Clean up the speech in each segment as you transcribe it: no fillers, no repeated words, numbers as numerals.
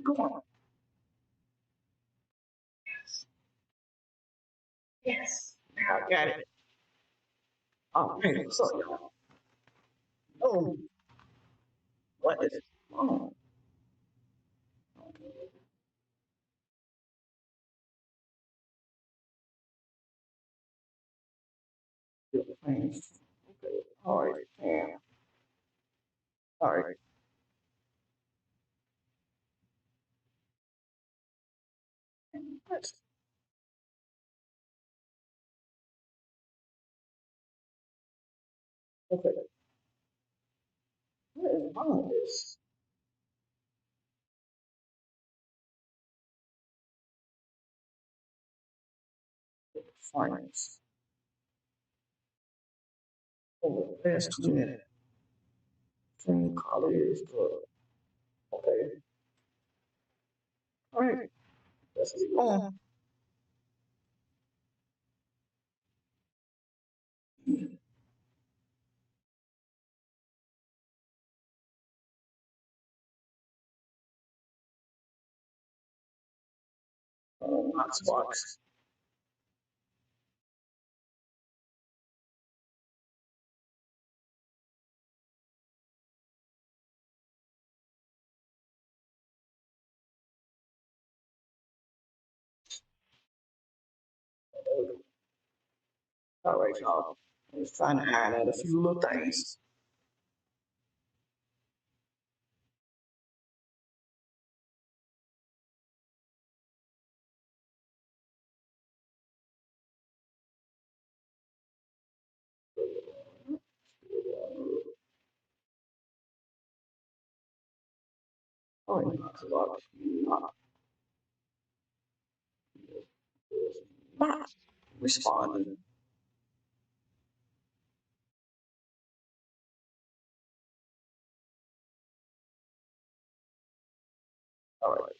it going. Yes. Now I got it. Oh, hey, what's up, y'all? Oh, what is it? Oh. Okay. All right, damn. All right. What? Okay. What is wrong with this? Finance. Oh, that's 2 minutes. From college. Okay. All right. Let's keep going. Xbox. All right, y'all. Let's try to iron out a few little things. Oh, Xbox. Not responding. All right.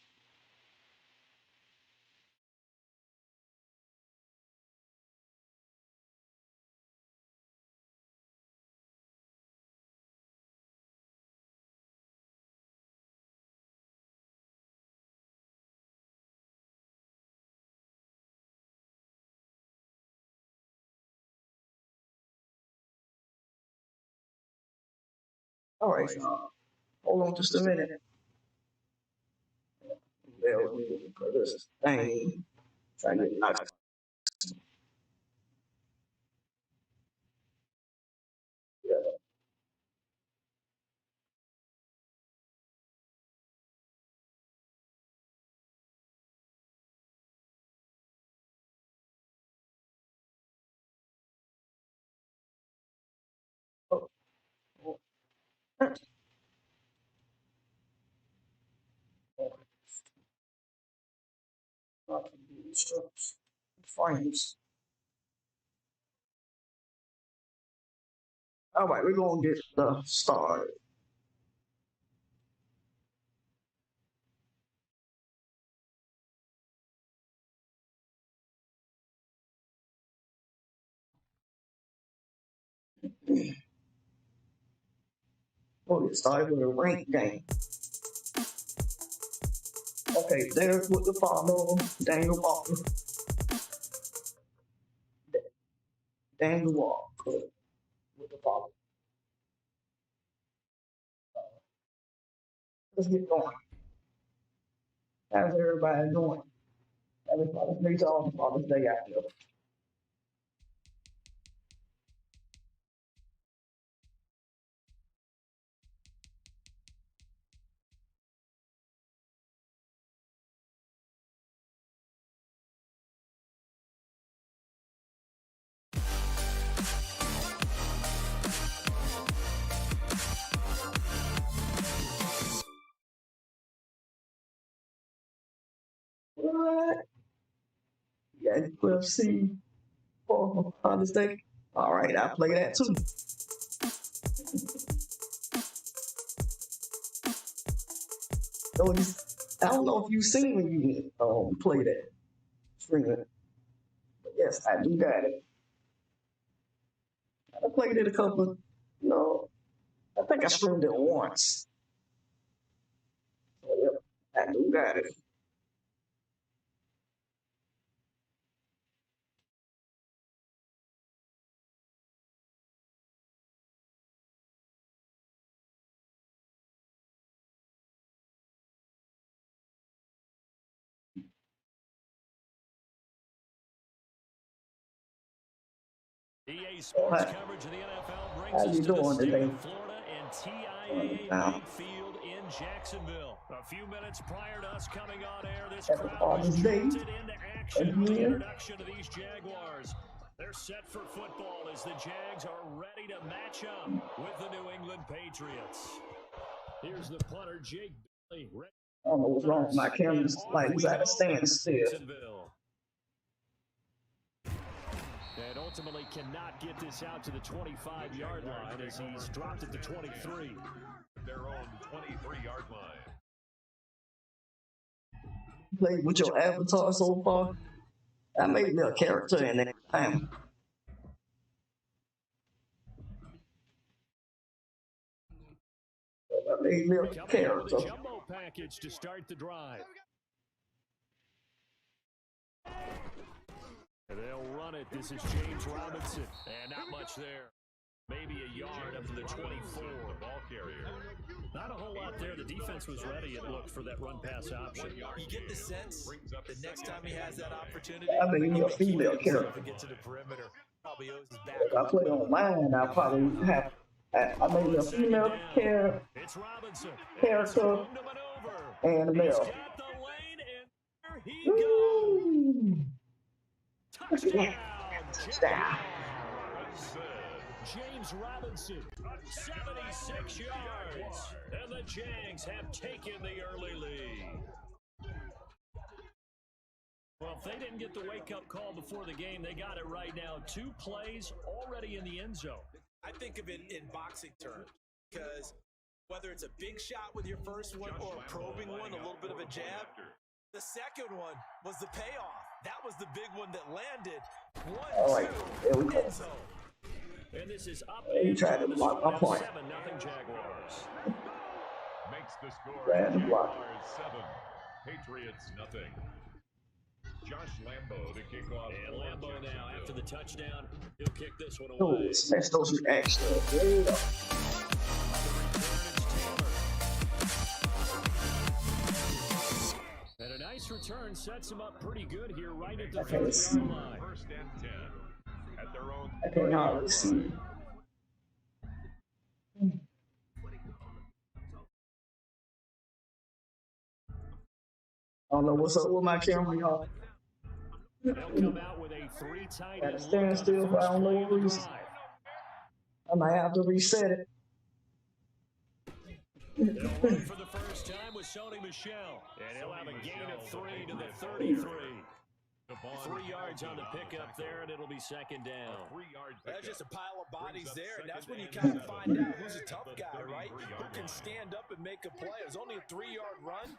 All right, y'all. Hold on just a minute. They'll do this thing. Trying to get nice. Yeah. Oh, oh, oh. Strips. Frames. All right, we're gonna get started. We'll get started with a ranked game. Okay, there's what the follow Daniel Walker. Daniel Walker with the follow. Let's get going. How's everybody doing? Everybody's needs all the Father's Day out there. What? Yeah, UFC for Father's Day. All right, I'll play that too. I don't know if you've seen when you play that stream it. But yes, I do got it. I played it a couple. I think I streamed it once. So, yep, I do got it. EA Sports coverage of the NFL brings How us you to the doing state today? of Florida and TIAA Bank Field in Jacksonville. A few minutes prior to us coming on air, this crowd was jolted into action with the introduction of these Jaguars. They're set for football as the Jags are ready to match up with the New England Patriots. Here's the punter, Jake Bailey. I don't know what's wrong with my camera. It's like it's at a standstill. And ultimately cannot get this out to the 25-yard line as he's dropped at the 23. Their own 23-yard line. Played with your avatar so far. I made me a character in it. I made me a character. Jumbo package to start the drive. They'll run it. This is James Robinson. And not much there. Maybe a yard up to the 24. Ball carrier. Not a whole lot there. The defense was ready, it looked, for that run-pass option. You get the sense the next time he has that opportunity, I mean, you're a female character. get to the perimeter. Probably owes his back. If I play online, I probably have. I made a female character and a male. Touchdown. James Robinson, 76 yards. And the Jags have taken the early lead. Well, if they didn't get the wake-up call before the game, they got it right now. 2 plays already in the end zone. I think of it in boxing terms, because whether it's a big shot with your first one or a probing one, a little bit of a jab, the second one was the payoff. That was the big one that landed. 1-2 end zone. And this is up. He tried to block my point. 7-0 Jaguars. Makes the score Jaguars 7, Patriots nothing. Josh Lambo to kick off. And Lambo now, after the touchdown, he'll kick this one Oh, away. smash those extra. Yeah. And a nice return sets him up pretty good here, right at the 30-yard line. First and 10 at their own. I can't hardly see. I don't know what's up with my camera, y'all. They'll come out with a 3 tight Gotta end stand still for I don't know what reason. I might have to reset it. They'll run for the first time with Sony Michel. And he'll have a gain of 3 to the 33. 3 yards on the pickup there, and it'll be second down. There's just a pile of bodies there, and that's when you kind of find out who's a tough guy, right? Who can stand up and make a play. It was only a 3-yard run.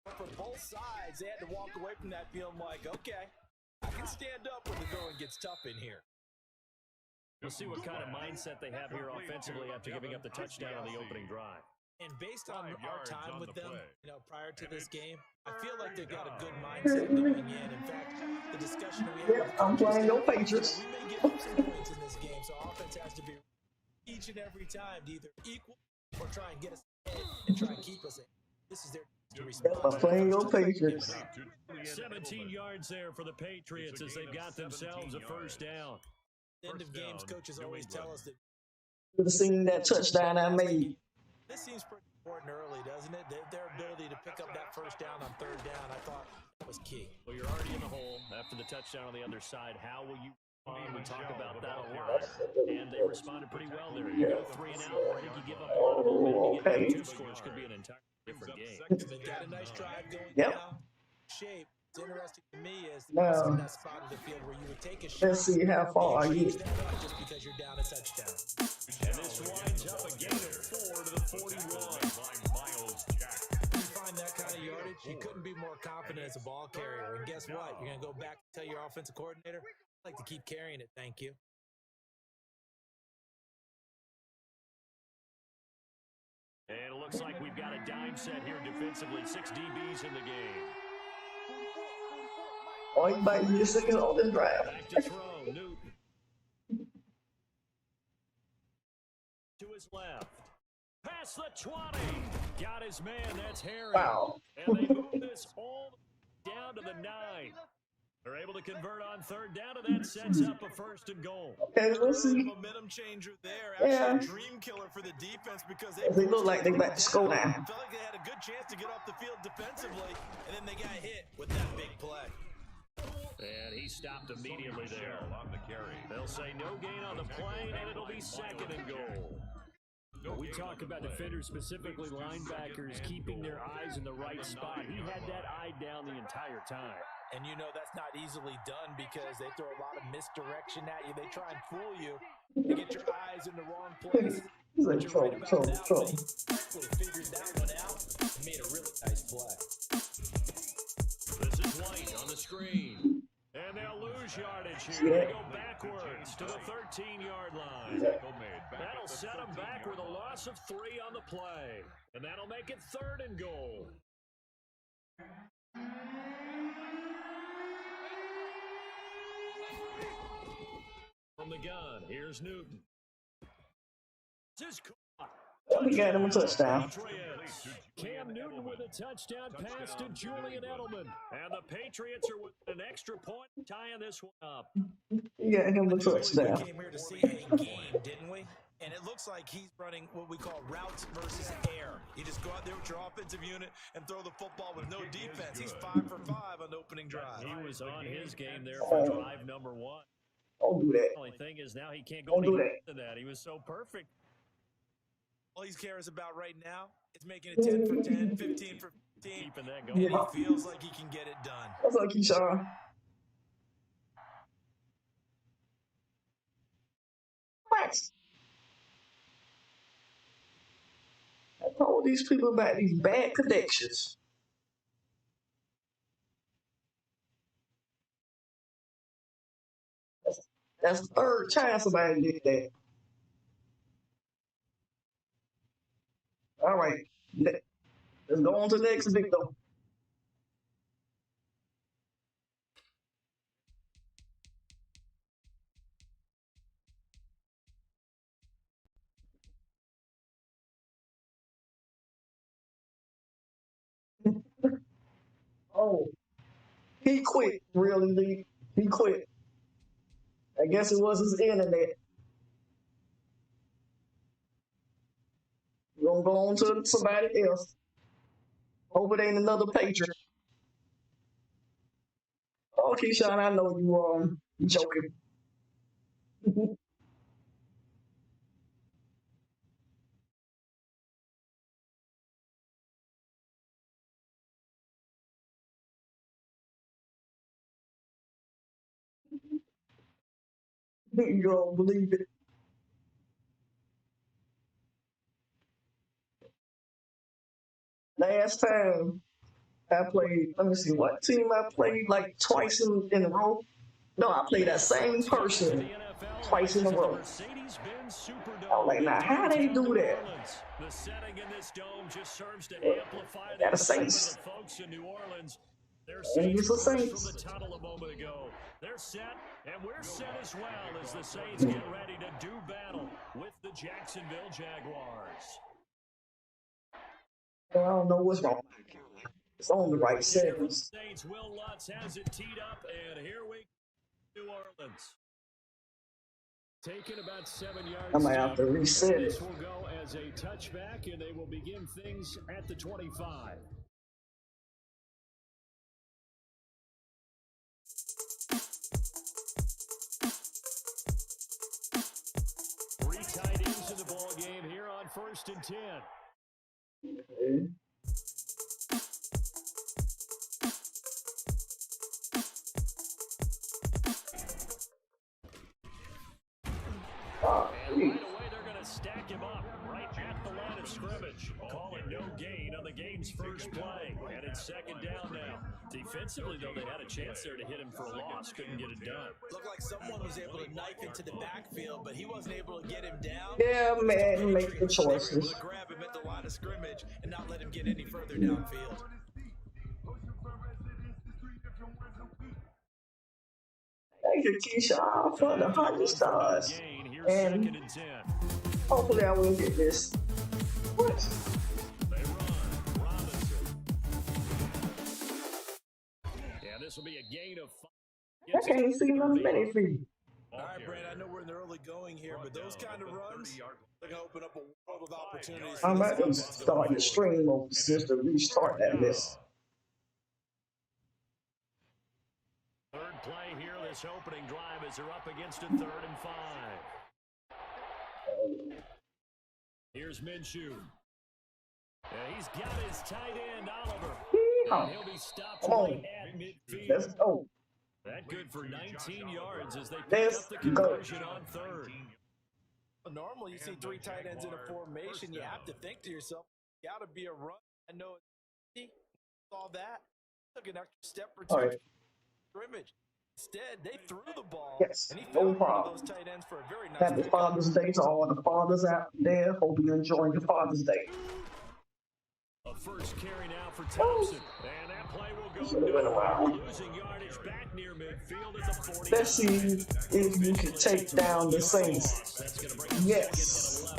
But for both sides, they had to walk away from that feeling like, okay, I can stand up when the going gets tough in here. We'll see what kind of mindset they have here offensively after giving up the touchdown on the opening drive. And based on our time with them, prior to this game, I feel like they've got a good mindset going in. In fact, the discussion we had, I'm playing your Patriots. we may give up some points in this game, so offense has to be each and every time to either equal or try and get us ahead and try and keep us in. This is their I'm playing your Patriots. 17 yards there for the Patriots as they've got themselves a first down. End of games, coaches always tell us that Should have seen that touchdown I made. this seems pretty important early, doesn't it? Their ability to pick up that first down on third down, I thought that was key. Well, you're already in the hole after the touchdown on the other side. How will you respond? We talk about that a lot. And they responded pretty well there. You go 3 and out, or I think you give up all of them, and you get back 2 scores. Could be an entirely different game. They got a nice drive going Yep. now. Shape. What's interesting to me is Now, that spot of the field where you would take a shot. let's see how far you Change that up just because you're down a touchdown. And this winds up a gain of 4 to the 41. You find that kind of yardage, you couldn't be more confident as a ball carrier. And guess what? You're going to go back and tell your offensive coordinator, I'd like to keep carrying it, thank you. And it looks like we've got a dime set here defensively. 6 DBs in the game. Oh, he might be the second on this drive. Back to throw, Newton. To his left. Past the 20. Got his man, that's Harry. Wow. And they move this all down to the 9. They're able to convert on third down, and that sets up a 1st and goal. Okay, let's see. Momentum changer there. Actually, a dream killer for the defense because they look like they about to score now. Felt like they had a good chance to get off the field defensively, and then they got hit with that big play. And he stopped immediately there. On the carry. They'll say no gain on the play, and it'll be 2nd and goal. We talk about defenders, specifically linebackers, keeping their eyes in the right spot. He had that eye down the entire time. And you know that's not easily done because they throw a lot of misdirection at you. They try and fool you to get your eyes in the wrong place. He's like, troll. Would have figured that one out and made a really nice play. This is White on the screen. And they'll lose yardage here. They go backwards to the 13-yard line. That'll set them back with a loss of 3 on the play. And that'll make it 3rd and goal. From the gun, here's Newton. This is We got him a touchdown. Cam Newton with a touchdown pass to Julian Edelman. And the Patriots are with an extra point tying this one up. We got him a touchdown. We came here to see a game, didn't we? And it looks like he's running what we call routes versus air. You just go out there with your offensive unit and throw the football with no defense. He's 5 for 5 on the opening drive. He was on his game there for drive number 1. Don't do that. The only thing is now he can't go any further than that. He was so perfect. All he cares about right now is making it 10 for 10, 15 for 15. Keeping that going. And he feels like he can get it done. What's up, Keyshawn? What? I told these people about these bad connections. That's the 3rd time somebody did that. All right, let's go on to the next victim. Oh, he quit, really, he quit. I guess it was his internet. We're gonna go on to somebody else. Hope it ain't another Patriot. Oh, Keyshawn, I know you joking. You don't believe it. Last time I played, let me see what team I played, like twice in a row. No, I played that same person twice in a row. I was like, now how they do that? The setting in this dome just serves to amplify the Saints. Folks in New Orleans. They're Saints from the tunnel a moment ago. They're set, and we're set as well as the Saints get ready to do battle with the Jacksonville Jaguars. I don't know what's wrong. It's on the right settings. Saints, Will Lutz has it teed up, and here we go, New Orleans. Taking about 7 yards. I might have to reset it. This will go as a touchback, and they will begin things at the 25. Three tight ends in the ball game here on 1st and 10. Okay. And right away, they're going to stack him up right at the line of scrimmage. Calling no gain on the game's first play. And it's 2nd down now. Defensively, though, they had a chance there to hit him for a loss. Couldn't get it done. Looked like someone was able to knife into the backfield, but he wasn't able to get him down. Yeah, man, make the They were choices. able to grab him at the line of scrimmage and not let him get any further downfield. Thank you, Keisha, for the 100 stars. And hopefully I will get this. What? Yeah, this will be a gain of 5. I can't see my mini feed. All right, Brad, I know we're in the early going here, but those kind of runs are going to open up a world of opportunities. I'm about to start the stream over just to restart that list. Third play here, this opening drive as they're up against a 3rd and 5. Here's Minshew. He's got his tight end, Oliver. And he'll be stopped right at midfield. Let's go. That good for 19 yards as they pick up the conversion on 3rd. Normally, you see 3 tight ends in a formation. You have to think to yourself, got to be a run. I know it's saw that. Took an extra step or 2 scrimmage. Instead, they threw the ball. Yes, and he no found problem. those tight ends for a very nice Happy Father's Day to all the fathers out there. Hope you enjoying your Father's Day. A first carry now for Thompson. And that play will go losing yardage back near midfield at the 40. Let's see if you can take down the Saints. Yes.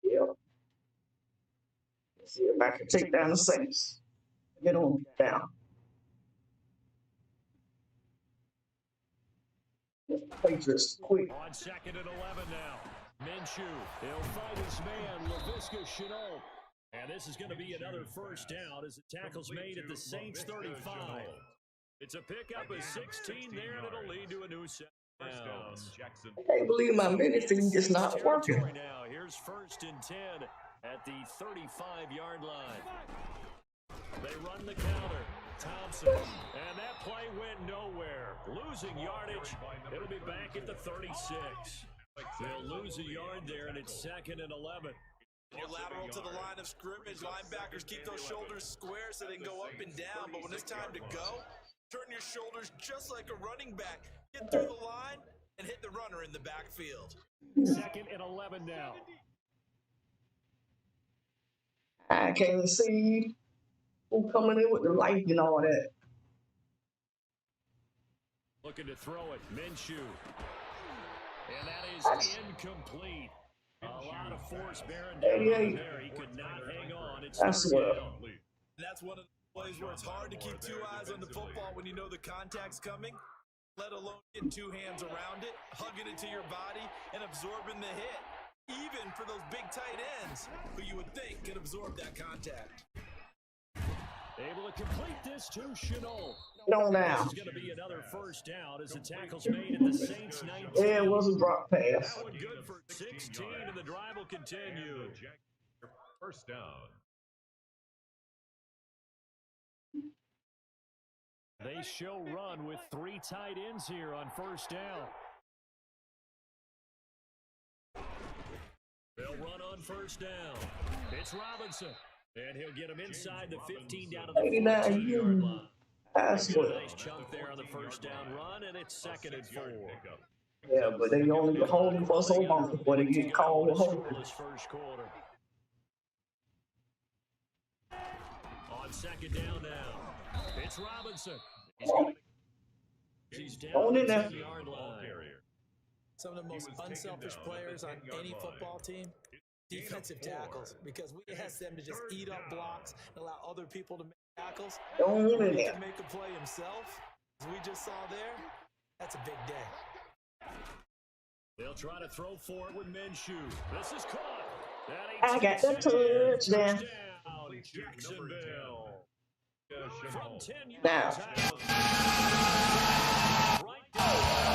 Yep. Let's see if I can take down the Saints. Get on down. Patriots quick. On 2nd and 11 now. Minshew, he'll fight his man, LaVisca Chenault. And this is going to be another first down as the tackle's made at the Saints 35. It's a pickup of 16 there, and it'll lead to a new set. I can't believe my mini feed is not working. Now, here's 1st and 10 at the 35-yard line. They run the counter. Thompson, and that play went nowhere. Losing yardage. It'll be back at the 36. They'll lose a yard there, and it's 2nd and 11. You're lateral to the line of scrimmage. Linebackers keep those shoulders square so they can go up and down. But when it's time to go, turn your shoulders just like a running back. Get through the line and hit the runner in the backfield. 2nd and 11 now. I can't see who coming in with the light and all that. Looking to throw it. Minshew. And that is incomplete. A lot of force bearing down there. He could not hang on. It's I swear. That's one of the plays where it's hard to keep 2 eyes on the football when you know the contact's coming, let alone get 2 hands around it, hugging it to your body, and absorbing the hit. Even for those big tight ends who you would think can absorb that contact. Able to complete this to Chenault. No, now. This is going to be another first down as the tackle's made at the Saints 19. Yeah, it was a drop pass. That one good for 16, and the drive will continue. First down. They show run with 3 tight ends here on first down. They'll run on first down. It's Robinson. And he'll get him inside the 15 down to the 14-yard line. That's what. Nice chunk there on the first down run, and it's 2nd and 4. Yeah, but they only hold him for so long before they get called home. First quarter. On 2nd down now. It's Robinson. He's down Hold the it now. 10-yard line. Some of the most unselfish players on any football team, defensive tackles, because we ask them to just eat up blocks and allow other people to make tackles. Don't He win it. can make a play himself, as we just saw there. That's a big day. They'll try to throw for it with Minshew. This is caught. I got the touchdown. Jacksonville. From 10 yards Now. Right down.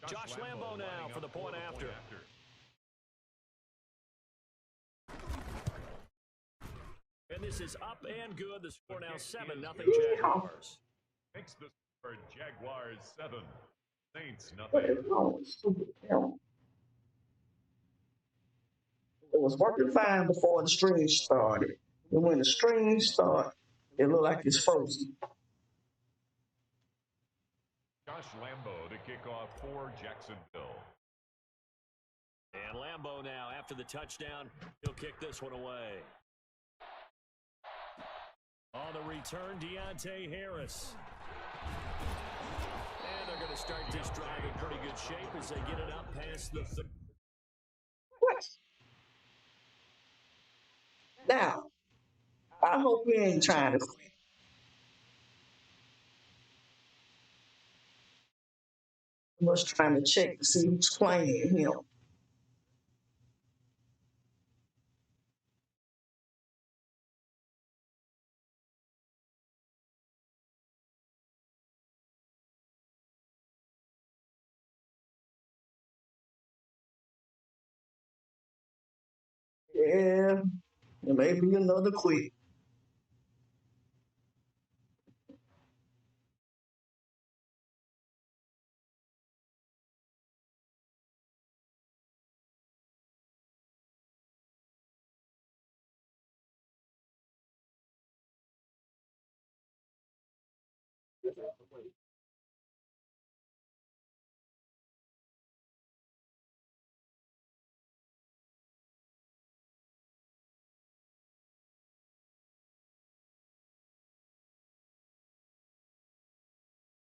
Josh Lambo now for the point after. And this is up and good. The score now 7-0 Jaguars. Makes the score Jaguars 7, Saints What nothing. is wrong with stupid camera? It was working fine before the stream started. And when the stream started, it looked like it's frozen. Josh Lambo to kick off for Jacksonville. And Lambo now, after the touchdown, he'll kick this one away. On the return, Deontay Harris. And they're going to start this drive in pretty good shape as they get it up past the... What? Now, I hope we ain't trying to quit. I was trying to check to see who's playing him. Yeah, maybe another quit.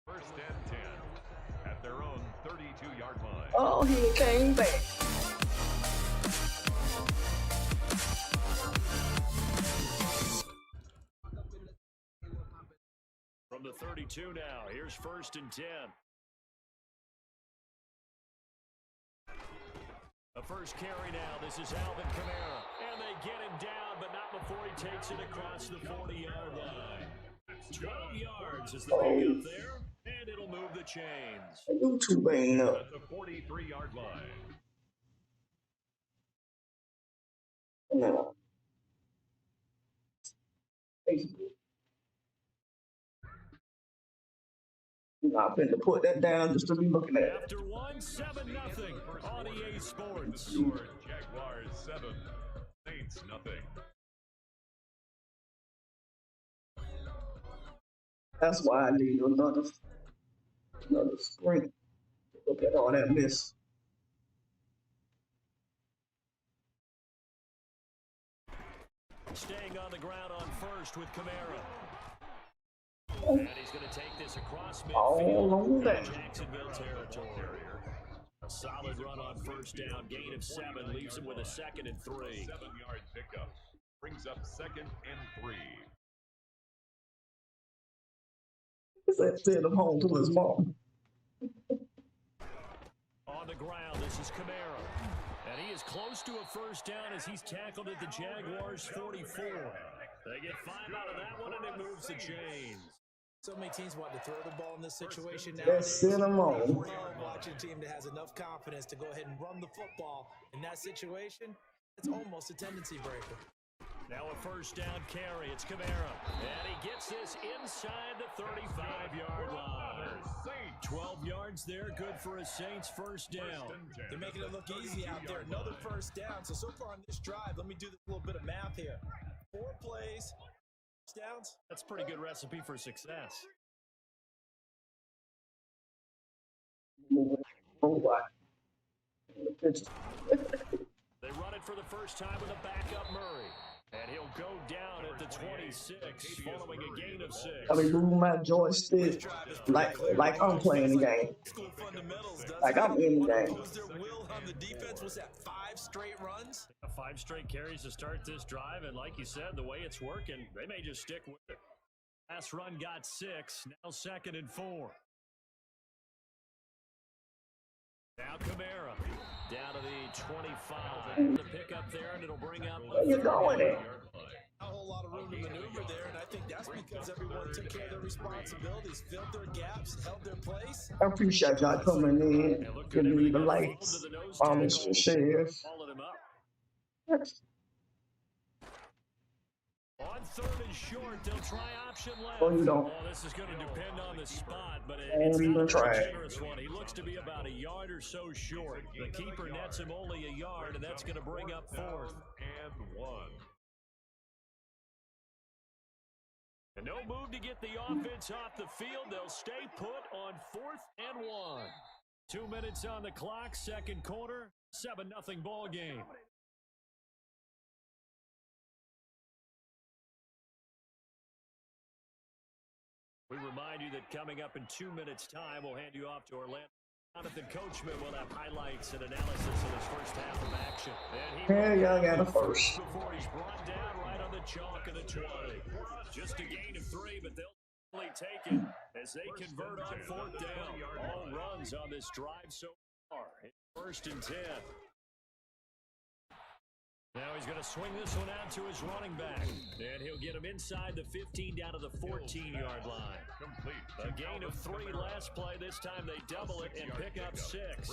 First and 10 at their own 32-yard line. Oh, he came back. From the 32 now, here's first and 10. The first carry now, this is Alvin Kamara. And they get him down, but not before he takes it across the 40-yard line. 12 yards is the pickup there, and it'll move the chains. YouTube ain't up. At the 43-yard line. No. Facebook. I'm going to put that down just to be looking at it. After 7-0 on EA Sports. Score Jaguars 7, Saints nothing. That's why I need another screen. Look at all that mess. Staying on the ground on first with Kamara. And he's going to take this across midfield. Jacksonville territory. A solid run on first down. Gain of 7 leaves him with a 2nd and 3. 7-yard pickup brings up 2nd and 3. Send him home to his mom. On the ground, this is Kamara. And he is close to a first down as he's tackled at the Jaguars 44. They get 5 out of that one, and it moves the chains. So many teams want to throw the ball in this situation now. Let's send him on. Watching a team that has enough confidence to go ahead and run the football in that situation, it's almost a tendency breaker. Now a first down carry. It's Kamara. And he gets this inside the 35-yard line. 12 yards there. Good for a Saints first down. They're making it look easy out there. Another first down. So far on this drive, let me do this little bit of math here. 4 plays, downs. That's a pretty good recipe for success. They run it for the first time with a backup Murray. And he'll go down at the 26, following a gain of 6. I mean, move my joystick like I'm playing the game. Like I'm in the game. Was there will on the defense? Was that 5 straight runs? 5 straight carries to start this drive, and like you said, the way it's working, they may just stick with it. Last run got 6, now 2nd and 4. Now Kamara down to the 25. The pickup there, and it'll bring up. Where you going at? A whole lot of room to maneuver there, and I think that's because everyone took care of their responsibilities, filled their gaps, held their place. I appreciate y'all coming in, giving me the likes, comments, and shares. On third and short. They'll try option left. Oh, you don't. Oh, this is going to depend on the spot, but Won't it's even not a try very it. generous one. He looks to be about a yard or so short. The keeper nets him only a yard, and that's going to bring up fourth. And 1. And no move to get the offense off the field. They'll stay put on 4th and 1. 2 minutes on the clock, second quarter, 7-0 ball game. We remind you that coming up in 2 minutes' time, we'll hand you off to Orlando. Jonathan Coachman will have highlights and analysis of his first half of action. Yeah, y'all got a first. Before he's brought down right on the chalk of the 20. Just a gain of 3, but they'll only take it as they convert on 4th down. All runs on this drive so far. It's 1st and 10. Now he's going to swing this one out to his running back. And he'll get him inside the 15 down to the 14-yard line. A gain of 3 last play. This time they double it and pick up 6.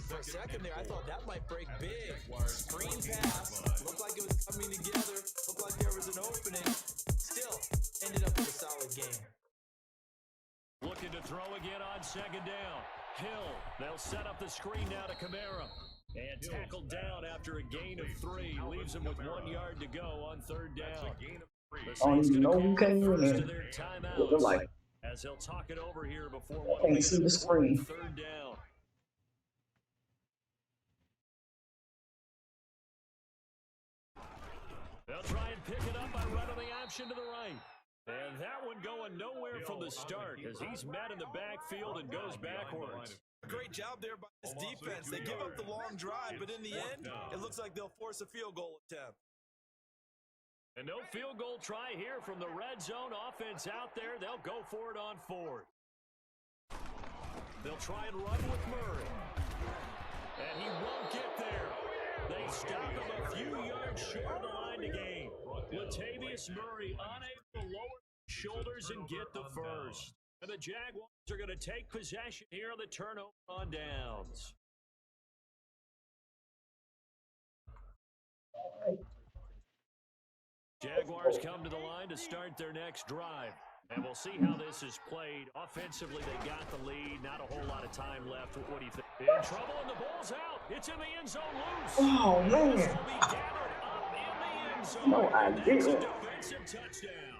For a second there, I thought that might break big. Screen pass. Looked like it was coming together. Looked like there was an opening. Still, ended up with a solid game. Looking to throw again on 2nd down. Hill. They'll set up the screen now to Kamara. And tackled down after a gain of 3. Leaves him with 1 yard to go on 3rd down. The Saints going to call first of their timeouts as they'll talk it over here before one leaves the screen. 3rd down. They'll try and pick it up by running the option to the right. And that one going nowhere from the start as he's met in the backfield and goes backwards. Great job there by this defense. They give up the long drive, but in the end, it looks like they'll force a field goal attempt. And no field goal try here from the red zone offense out there. They'll go for it on 4th. They'll try and run with Murray. And he won't get there. They stop him a few yards short of the line to gain. Latavius Murray unable to lower his shoulders and get the first. And the Jaguars are going to take possession here on the turnover on downs. Jaguars come to the line to start their next drive. And we'll see how this is played. Offensively, they got the lead. Not a whole lot of time left. What do you think? In trouble, and the ball's out. It's in the end zone loose. Oh, man. This will be gathered up in the end zone. No idea. That's a defensive touchdown.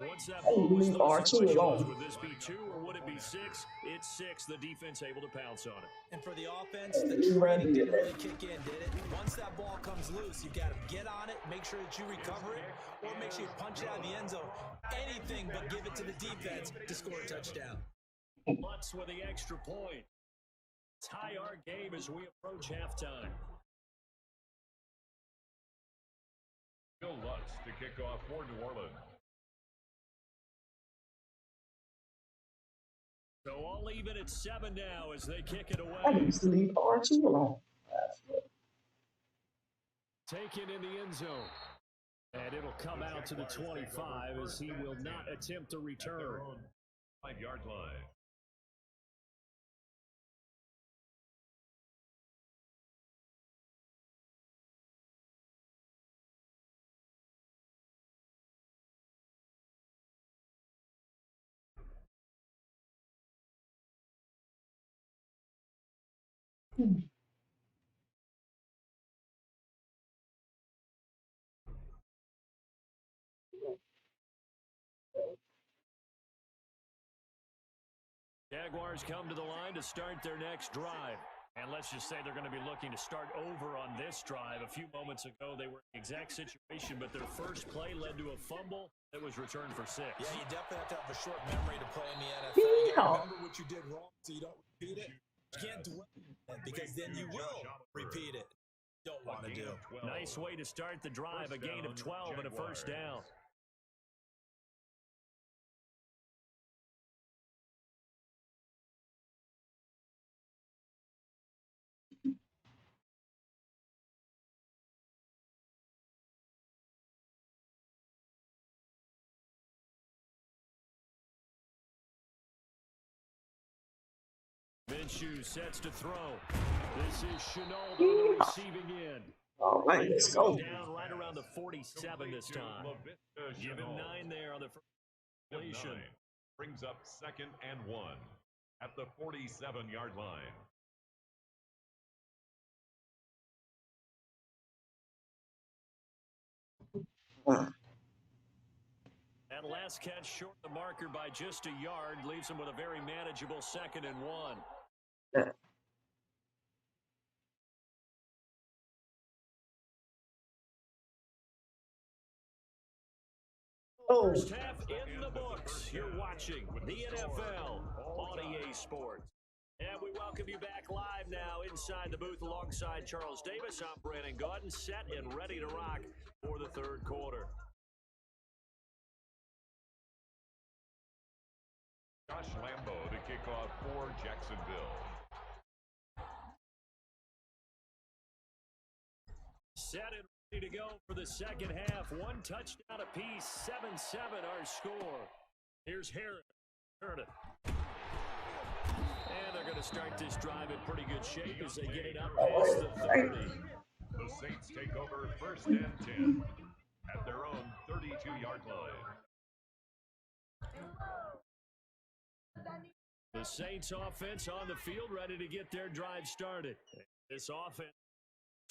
Once that I ball was leave R2 alone. would this be 2 or would it be 6? It's 6. The defense able to pounce on it. And for the offense, the training didn't really kick in, did it? Once that ball comes loose, you've got to get on it, make sure that you recover it, or make sure you punch it out of the end zone. Anything but give it to the defense to score a touchdown. Lutz with the extra point. Tie our game as we approach halftime. Bill Lutz to kick off for New Orleans. So all even at 7 now as they kick it away. I used to leave R2 alone. Taken in the end zone. And it'll come out to the 25 as he will not attempt to return. 5-yard line. Jaguars come to the line to start their next drive. And let's just say they're going to be looking to start over on this drive. A few moments ago, they were in the exact situation, but their first play led to a fumble that was returned for 6. Yeah, you definitely have to have a short memory to play in the NFL. You got to remember what you did wrong so you don't repeat it. You can't dwell on it because then you will repeat it. Don't want to do. Nice way to start the drive. A gain of 12 and a first down. Minshew sets to throw. This is Chenault on the receiving end. All right, let's go. Down right around the 47 this time. Give him 9 there on the first completion. Brings up 2nd and 1 at the 47-yard line. That last catch short the marker by just a yard leaves him with a very manageable 2nd and 1. Yeah. First half in the books. You're watching the NFL on EA Sports. And we welcome you back live now inside the booth alongside Charles Davis. I'm Brandon Gaudin, set and ready to rock for the third quarter. Josh Lambo to kick off for Jacksonville. Set and ready to go for the second half. 1 touchdown apiece, 7-7 our score. Here's Harris. And they're going to start this drive in pretty good shape as they get it up past the 30. The Saints take over 1st and 10 at their own 32-yard line. The Saints offense on the field ready to get their drive started. This offense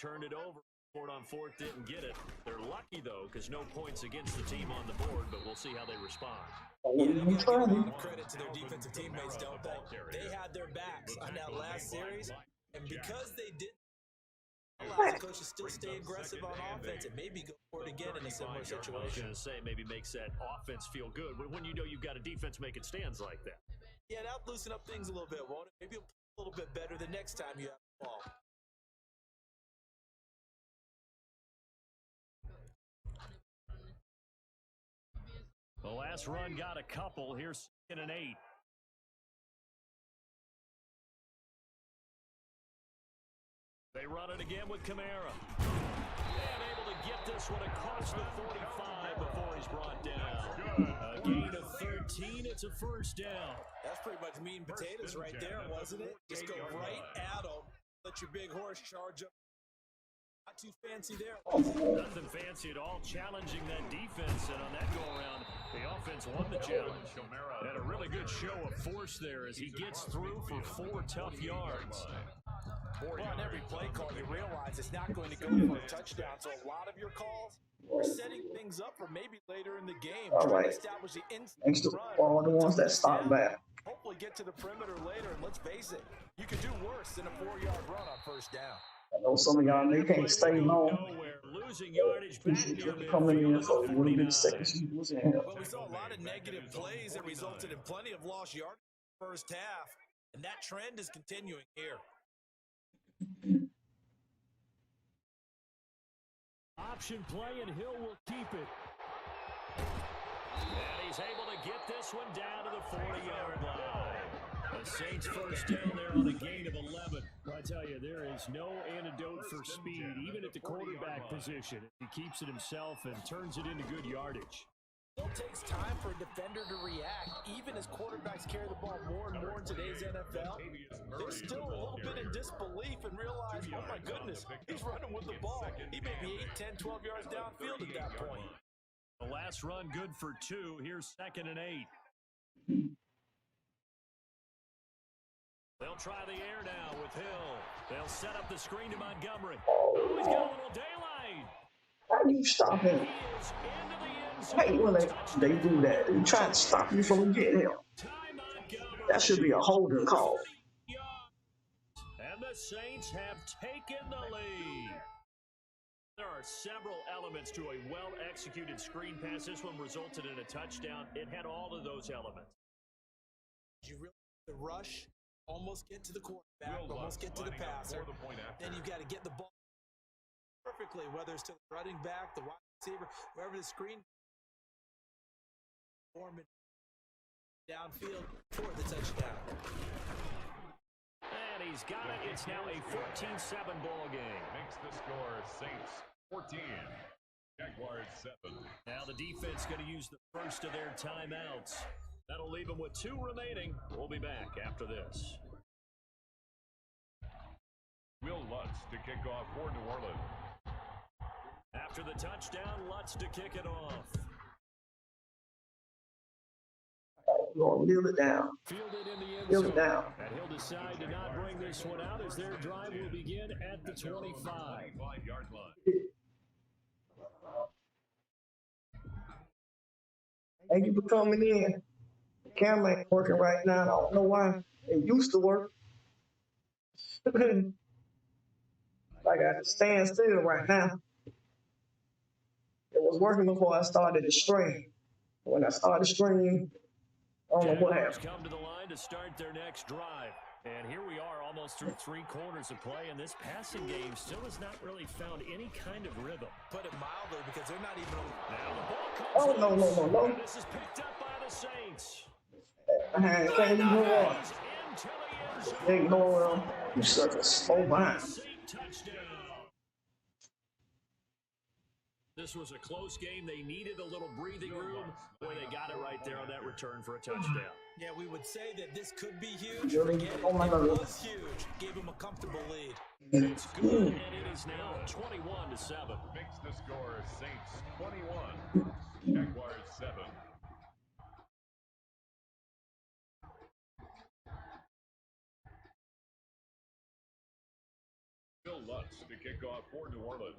turned it over. On 4th didn't get it. They're lucky though because no points against the team on the board, but we'll see how they respond. Yeah, they give a lot of credit to their defensive teammates, don't they? They had their backs on that last series, and because they did allow the coaches still stay aggressive on offense and maybe go for it again in a similar I was situation. going to say maybe makes that offense feel good when you know you've got a defense making stands like that. Yeah, that'll loosen up things a little bit, won't it? Maybe you'll play a little bit better the next time you have the ball. The last run got a couple. Here's 2nd and 8. They run it again with Kamara. And able to get this one across the 45 before he's brought down. A gain of 13. It's a first down. That's pretty much meat and potatoes right there, wasn't it? Just go right at them. Let your big horse charge up. Not too fancy there. Nothing fancy at all, challenging that defense, and on that go-around, the offense won the challenge. Had a really good show of force there as he gets through for 4 tough yards. Well, on every play call, you realize it's not going to go for a touchdown, so a lot of your calls are setting things up for maybe later in the game. All Trying right. to establish the instant Thanks to run. all the ones that stopped back. Hopefully get to the perimeter later, and let's face it, you can do worse than a 4-yard run on first down. I know some of y'all they can't stay long. Losing yardage back near Coming in midfield for at a little bit 49. of seconds. He was in here. Well, we saw a lot of negative plays that resulted in plenty of lost yardage in the first half, and that trend is continuing here. Option play, and Hill will keep it. And he's able to get this one down to the 40-yard line. The Saints first down there on a gain of 11. I tell you, there is no antidote for speed, even at the quarterback position. He keeps it himself and turns it into good yardage. It takes time for a defender to react, even as quarterbacks carry the ball more and more in today's NFL. They're still a little bit in disbelief and realize, oh my goodness, he's running with the ball. He may be 8, 10, 12 yards downfield at that point. The last run good for 2. Here's 2nd and 8. They'll try the air now with Hill. They'll set up the screen to Montgomery. Oh, he's got a little daylight. How do you stop him? He is into the end I hate when they do that. They try to stop you from getting him. That should be a holding call. And the Saints have taken the lead. There are several elements to a well-executed screen pass. This one resulted in a touchdown. It had all of those elements. You really have to rush, almost get to the quarterback, almost get to the passer. Then you've got to get the ball perfectly, whether it's to the running back, the wide receiver, wherever the screen form downfield for the touchdown. And he's got it. It's now a 14-7 ball game. Makes the score Saints 14, Jaguars 7. Now the defense going to use the first of their timeouts. That'll leave them with 2 remaining. We'll be back after this. Will Lutz to kick off for New Orleans. After the touchdown, Lutz to kick it off. We're going to kneel it down. Fielded in the end Kneel zone. it down. And he'll decide to not bring this one out as their drive will begin at the 25. 25-yard line. Thank you for coming in. The camera ain't working right now. I don't know why. It used to work. I got to stand still right now. It was working before I started the stream. When I started streaming, I don't know what Jaguars happened. come to the line to start their next drive. And here we are almost through 3 quarters of play, and this passing game still has not really found any kind of rhythm. Put it mildly because they're not even. Now the ball comes Oh, no, no, no, no. and this is picked up by the Saints. I can't ignore him. He's into the end zone. Ignore him. You such a slow behind. Saint touchdown. This was a close game. They needed a little breathing room. Boy, they got it right there on that return for a touchdown. Yeah, we would say that this could be huge. Really? Forget it. Oh my It God. was huge. Gave him a comfortable lead. It's good, and it is now 21-7. Makes the score Saints 21, Jaguars 7. Bill Lutz to kick off for New Orleans.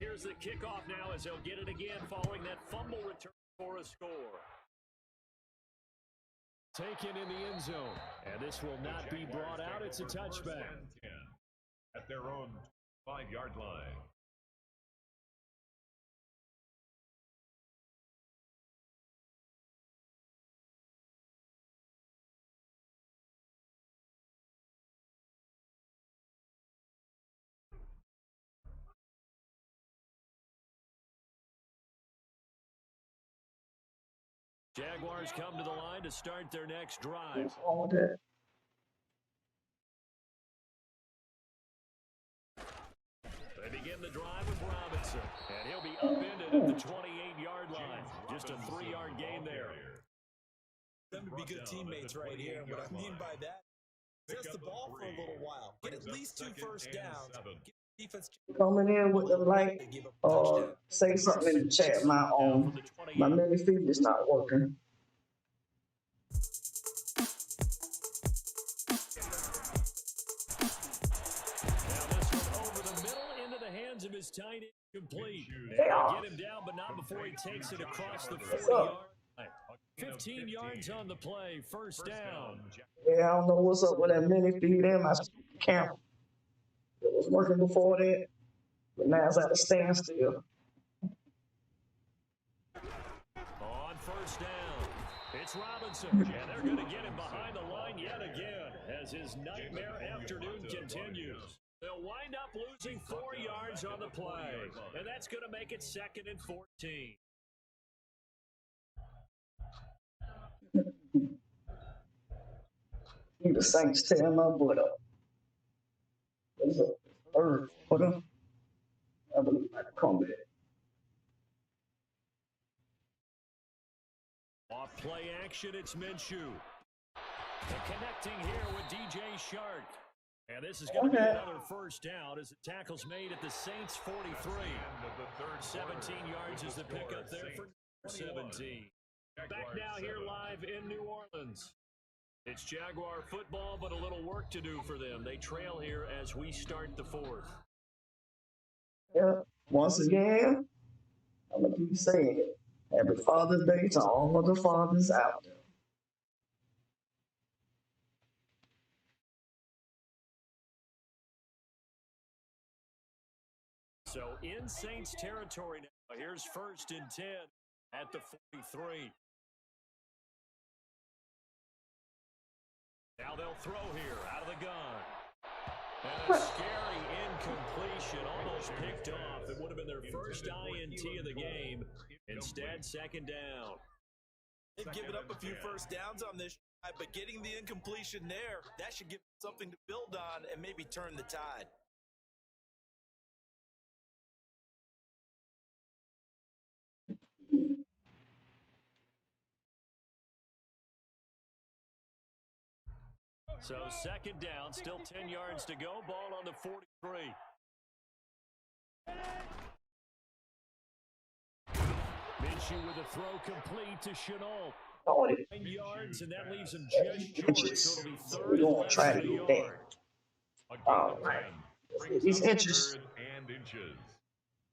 Here's the kickoff now as they'll get it again following that fumble return for a score. Taken in the end zone, and this will not be brought out. It's a touchback. At their own 5-yard line. Jaguars come to the line to start their next drive. All that. They begin the drive with Robinson, and he'll be upended at the 28-yard line. Just a 3-yard gain there. Them to be good teammates right here. And what I mean by that, just the ball for a little while. Get at least 2 first downs. Get defense Coming in with the light, say something in the chat. My mini feed is not working. Of his tight end complete. Yeah. Get him down, but not before he takes it across the 40-yard line. 15 yards on the play, first down. Yeah, I don't know what's up with that mini feed in my camera. It was working before that, but now it's at a standstill. On first down, it's Robinson, and they're going to get him behind the line yet again as his nightmare afternoon continues. They'll wind up losing 4 yards on the play, and that's going to make it 2nd and 14. The Saints tearing my butt up. It's a third quarter. I believe I can come back. Off play action, it's Minshew. And connecting here with DJ Shark. And this is going to be another first down as the tackle's made at the Saints 43. 17 yards is the pickup there for 17. Back now here live in New Orleans. It's Jaguar football, but a little work to do for them. They trail here as we start the 4th. Yeah, once again, I'm going to keep saying it. Happy Father's Day to all of the fathers out there. So in Saints territory now, here's 1st and 10 at the 43. Now they'll throw here out of the gun. And a scary incompletion, almost picked off. It would have been their first INT of the game. Instead, 2nd down. They've given up a few first downs on this drive, but getting the incompletion there, that should give them something to build on and maybe turn the tide. So second down, still 10 yards to go. Ball on the 43. Minshew with a throw complete to Chenault. 9 yards, and that leaves him just short. So it'll be third We're and gonna less try than to a do yard. that. All right. These inches. And inches.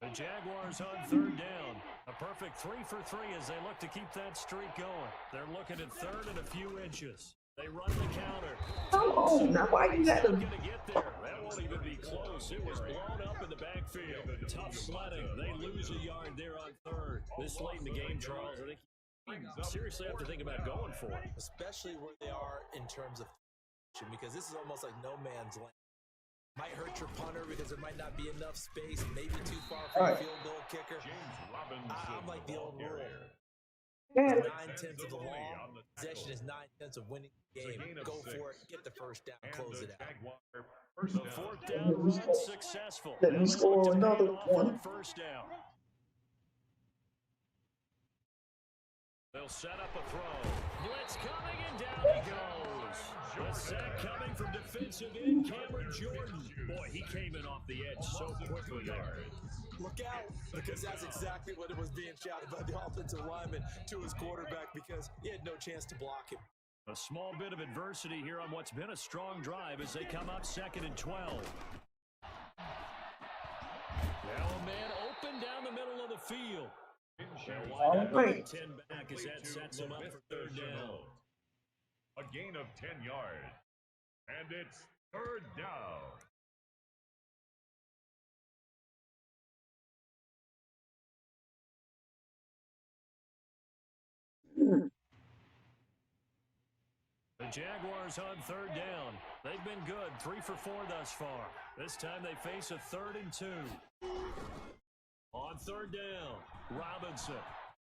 The Jaguars on third down. A perfect 3 for 3 as they look to keep that streak going. They're looking at third and a few inches. They run the counter. Come on, now why you got to? Gonna get there. That won't even be close. It was blown up in the backfield. Tough sledding. They lose a yard there on third. This late in the game, Charles, I think you seriously have to think about going for it. Especially where they are in terms of because this is almost like no man's land. Might hurt your punter because there might not be enough space, maybe too far for your field goal kicker. I'm like the old rule. 9/10 of the law. Possession is 9/10 of winning the game. Go for it, get the first down, close it out. The fourth down run successful. Let me score another one. First down. They'll set up a throw. Blitz coming and down he goes. The sack coming from defensive end Cameron Jordan. Boy, he came in off the edge so quickly there. Look out, because that's exactly what it was being shouted by the offensive lineman to his quarterback because he had no chance to block him. A small bit of adversity here on what's been a strong drive as they come up 2nd and 12. Now a man open down the middle of the field. All right. 10 back as that sets him up for third down. A gain of 10 yards. And it's third down. The Jaguars on third down. They've been good, 3 for 4 thus far. This time they face a 3rd and 2. On third down, Robinson.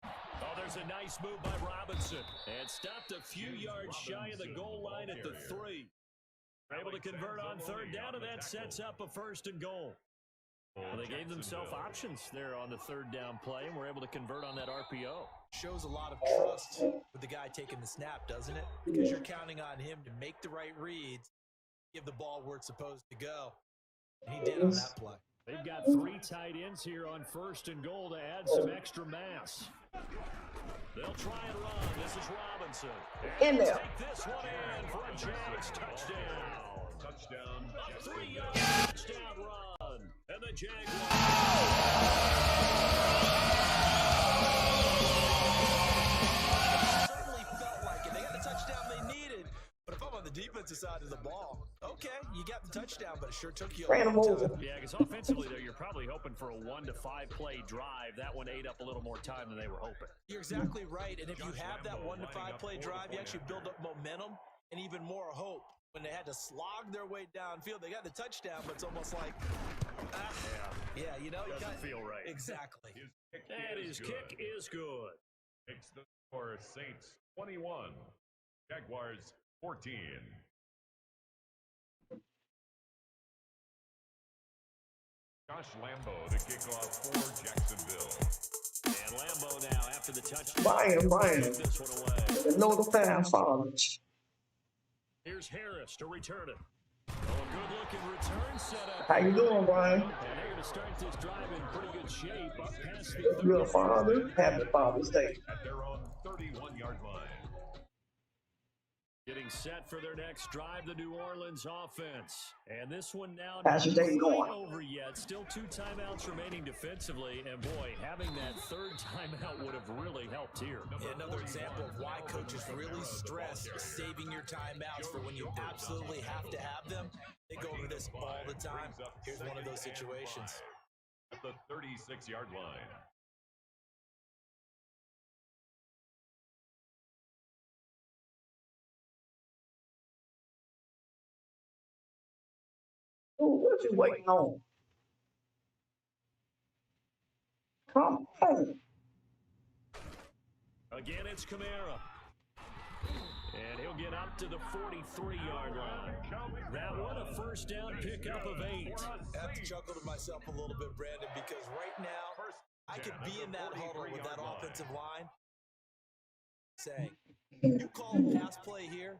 Oh, there's a nice move by Robinson. And stopped a few yards shy of the goal line at the 3. Able to convert on third down, and that sets up a 1st and goal. Well, they gave themselves options there on the third down play, and were able to convert on that RPO. Shows a lot of trust with the guy taking the snap, doesn't it? Because you're counting on him to make the right reads, give the ball where it's supposed to go. And he did on that play. They've got 3 tight ends here on 1st and goal to add some extra mass. They'll try and run. This is Robinson. In there. Take this one in for a Jags touchdown. Touchdown. A 3-yard touchdown run. And the Jaguars. Certainly felt like it. They got the touchdown they needed. But if I'm on the defensive side of the ball, okay, you got the touchdown, but it sure took you a Ran him long over. time. Yeah, because offensively, though, you're probably hoping for a 1 to 5 play drive. That one ate up a little more time than they were hoping. You're exactly right. And if you have that 1 to 5 play drive, you actually build up momentum and even more hope. When they had to slog their way downfield, they got the touchdown, but it's almost like, yeah, you know, you Doesn't feel right. Exactly. And his kick is good. Makes the score Saints 21, Jaguars 14. Josh Lambo to kick off for Jacksonville. And Lambo now after the touchdown. Brian. Took this one away. Know the fan fathers. Here's Harris to return it. Oh, good-looking return setup. How you doing, Brian? And they're going to start this drive in pretty good shape. Up past the You're a father. Happy Father's Day. At their own 31-yard line. Getting set for their next drive, the New Orleans offense. And this one now How's your day not going? over yet. Still 2 timeouts remaining defensively. And boy, having that 3rd timeout would have really helped here. Another example of why coaches really stress saving your timeouts for when you absolutely have to have them. They go over this all the time. Here's one of those situations. At the 36-yard line. Oh, what you waiting on? Come on. Again, it's Kamara. And he'll get up to the 43-yard line. That one, a 1st down pickup of 8. I have to chuckle to myself a little bit, Brandon, because right now, I could be in that huddle with that offensive line saying, you call a pass play here,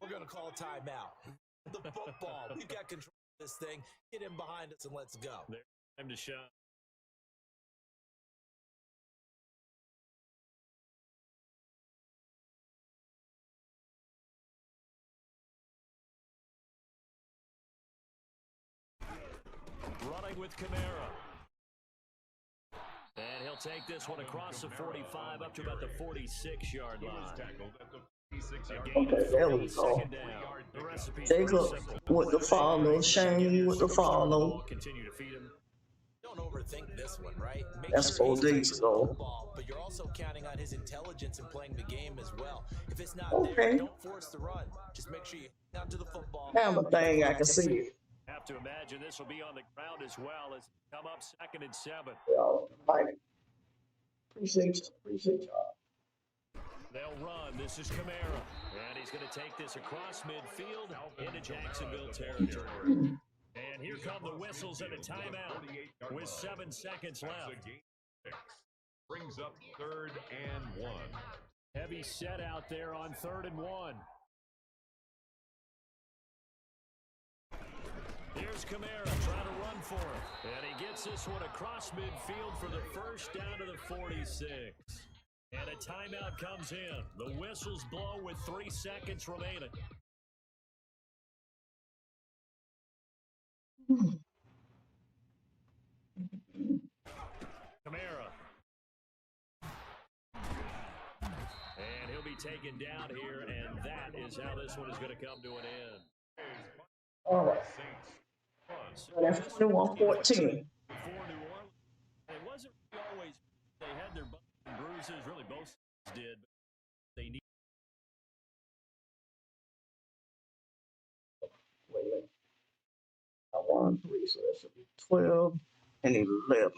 We're going to call a timeout. The football. We've got control of this thing. Get him behind us and let's go. Time to shot. Running with Kamara. And he'll take this one across the 45 up to about the 46-yard line. Okay, there we go. Jacob with the follow, Shane with the follow. Continue to feed him. Don't overthink this one, right? That's 4 days ago. But you're also counting on his intelligence in playing the game as well. If it's not Okay. there, don't force the run. Just make sure you hang on to the football. Damn a thing, I can see it. Have to imagine this will be on the ground as well as come up 2nd and 7. Yo, Mike. Appreciate y'all. They'll run. This is Kamara. And he's going to take this across midfield into Jacksonville territory. And here come the whistles and a timeout with 7 seconds left. Brings up 3rd and 1. Heavy set out there on 3rd and 1. Here's Kamara trying to run for it. And he gets this one across midfield for the first down to the 46. And a timeout comes in. The whistles blow with 3 seconds remaining. Kamara. And he'll be taken down here, and that is how this one is going to come to an end. All right. So that's 21-14. For New Orleans, it wasn't always they had their bumps and bruises. Really, both sides did. But they need. Wait. I won 3, so that should be 12 and 11.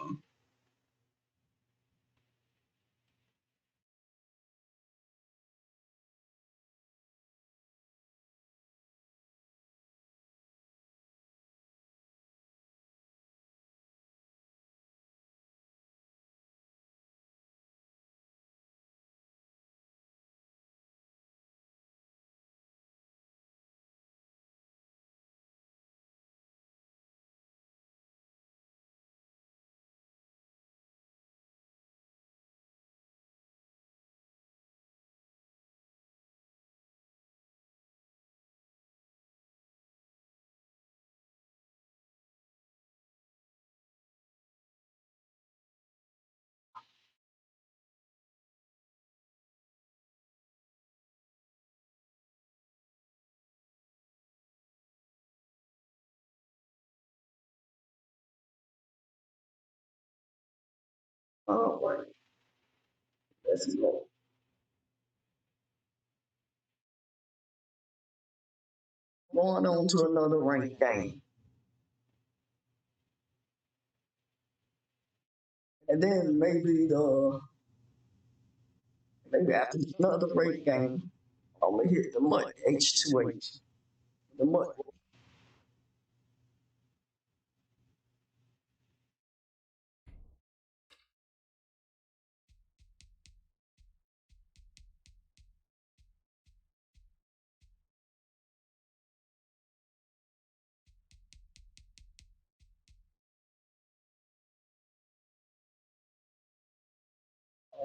All right. Let's go. Going on to another ranked game. And then maybe after another ranked game, I'm gonna hit the MUT H2H. The MUT.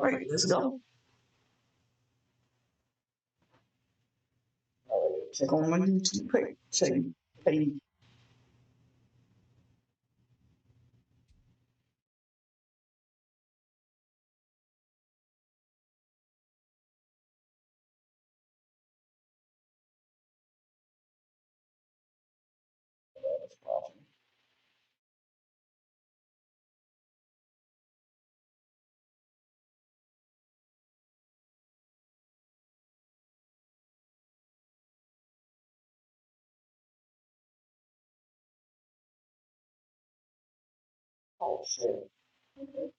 All right, let's go. All right, check on my YouTube page. Check page. That's awesome. Oh shit. Okay.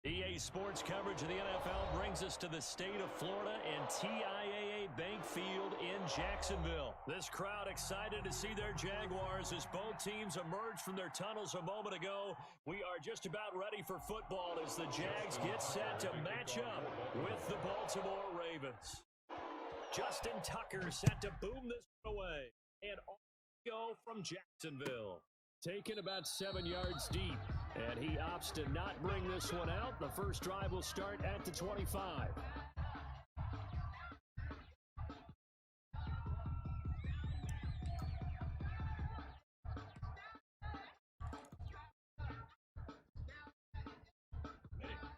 EA Sports coverage of the NFL brings us to the state of Florida and TIAA Bank Field in Jacksonville. This crowd excited to see their Jaguars as both teams emerge from their tunnels a moment ago. We are just about ready for football as the Jags get set to match up with the Baltimore Ravens. Justin Tucker set to boom this away. And off we go from Jacksonville. Taken about 7 yards deep. And he opts to not bring this one out. The first drive will start at the 25.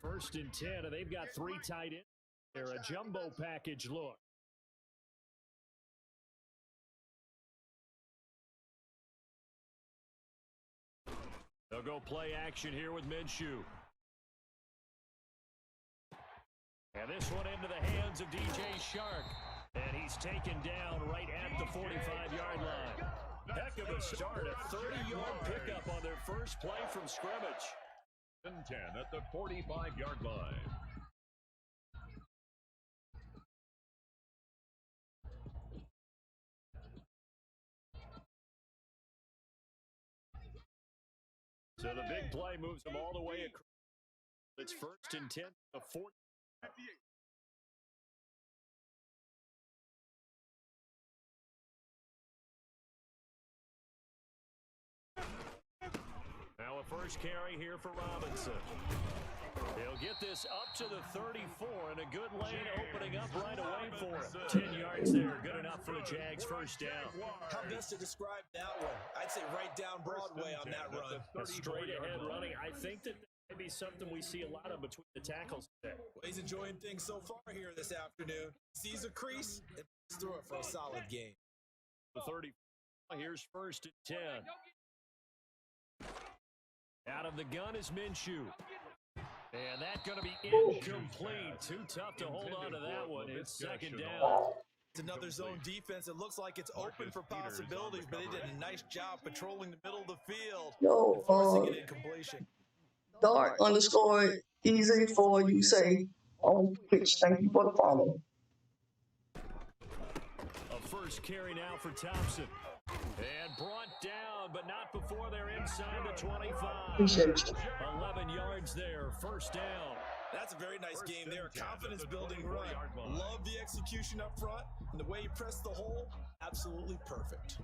First and 10, and they've got 3 tight ends. They're a jumbo package look. They'll go play action here with Minshew. And this one into the hands of DJ Shark. And he's taken down right at the 45-yard line. Heck of a start, a 30-yard pickup on their first play from scrimmage. 10 at the 45-yard line. So the big play moves them all the way across. It's first and 10, the 40. Now a first carry here for Robinson. He'll get this up to the 34, and a good lane opening up right away for him. 10 yards there, good enough for the Jags first down. How best to describe that one? I'd say right down Broadway on that run. A straight ahead running. I think that may be something we see a lot of between the tackles today. Well, he's enjoying things so far here this afternoon. Sees a crease and throw it for a solid game. The 30. Here's first and 10. Out of the gun is Minshew. And that's going to be incomplete. Too tough to hold on to that one. It's second down. It's another zone defense. It looks like it's open for possibilities, but they did a nice job patrolling the middle of the field. Yo, forcing an incompletion. Dart underscore easy for you say on Twitch. Thank you for the follow. A first carry now for Thompson. And brought down, but not before they're inside the 25. Appreciate you. 11 yards there, first down. That's a very nice game there. Confidence-building run. Love the execution up front. And the way you press the hole, absolutely perfect.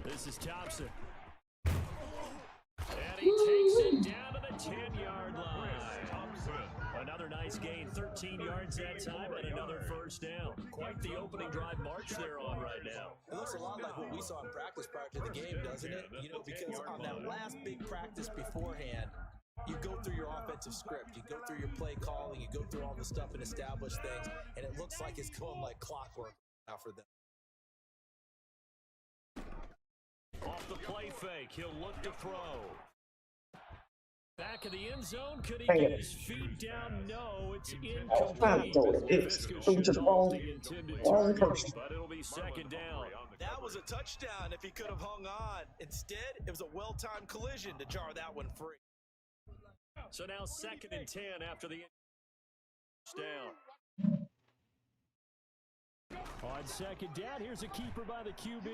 This is Thompson. And he takes it down to the 10-yard line. Another nice gain, 13 yards that time, and another first down. Quite the opening drive march they're on right now. It looks a lot like what we saw in practice prior to the game, doesn't it? You know, because on that last big practice beforehand, you go through your offensive script, you go through your play calling, you go through all the stuff and establish things, and it looks like it's going like clockwork now for them. Off the play fake, he'll look to throw. Back of the end zone, could he get his feet down? No, it's incomplete. It's to the wrong person. But it'll be second down. That was a touchdown if he could have hung on. Instead, it was a well-timed collision to jar that one free. So now second and 10 after the down. On second down, here's a keeper by the QB.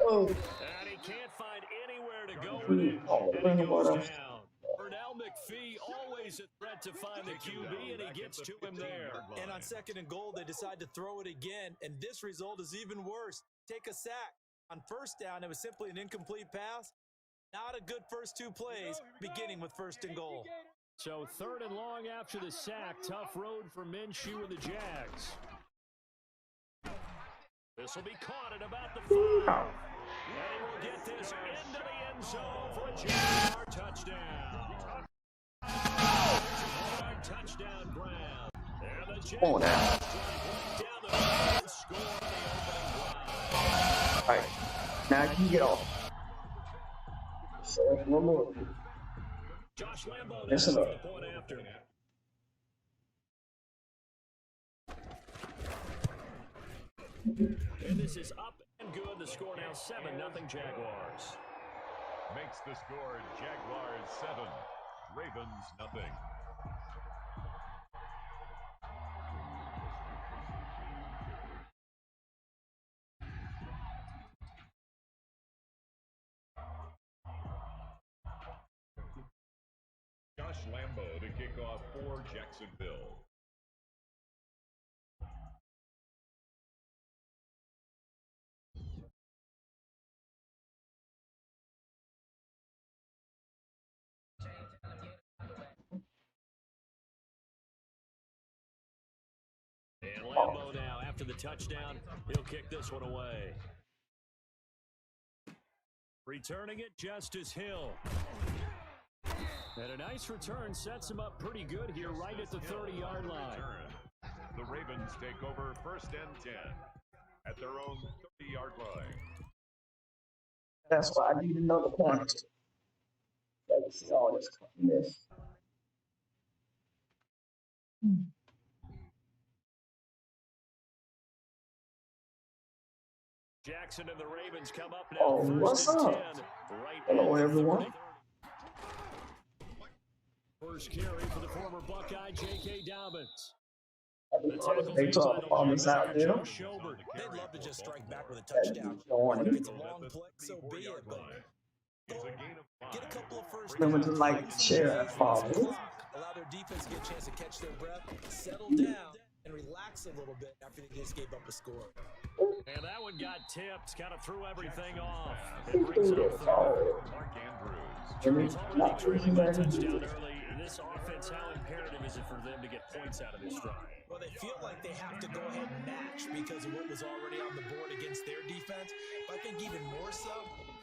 Oh. And he can't find anywhere to go with it. And he goes down. Bernal McPhee, always a threat to find the QB, and he gets to him there. And on second and goal, they decide to throw it again, and this result is even worse. Take a sack. On first down, it was simply an incomplete pass. Not a good first two plays, beginning with first and goal. So third and long after the sack. Tough road for Minshew and the Jags. This will be caught at about the 5. And he will get this into the end zone for a Jaguar touchdown. Touchdown grab. And the Jaguars down the field, score on the opening drive. All right, now you can get off. So one more. Josh Lambo, Yes, that's the sir. point after. And this is up and good. The score now 7-0 Jaguars. Makes the score Jaguars 7, Ravens nothing. Lambo to kick off for Jacksonville. And Lambo now, after the touchdown, he'll kick this one away. Returning it, Justice Hill. And a nice return sets him up pretty good here right at the 30-yard line. The Ravens take over 1st and 10 at their own 30-yard line. That's why I need another point. Let's see all this mess. Jackson and the Ravens come up now. Oh, what's up? Right. Hello, everyone. First carry for the former Buckeye, J.K. Dobbins. They talk farmers out there. They'd love to just strike back with a touchdown. If it's a long play, so be it. But get a couple of first Remember to like, share, and follow. Allow their defense to get a chance to catch their breath, settle down, and relax a little bit after they just gave up a score. And that one got tipped, kind of threw everything off. Who threw this? Oh. Mark Andrews. It's already trailing by a touchdown early. In this offense, how imperative is it for them to get points out of this drive? Well, they feel like they have to go ahead and match because of what was already on the board against their defense. But I think even more so,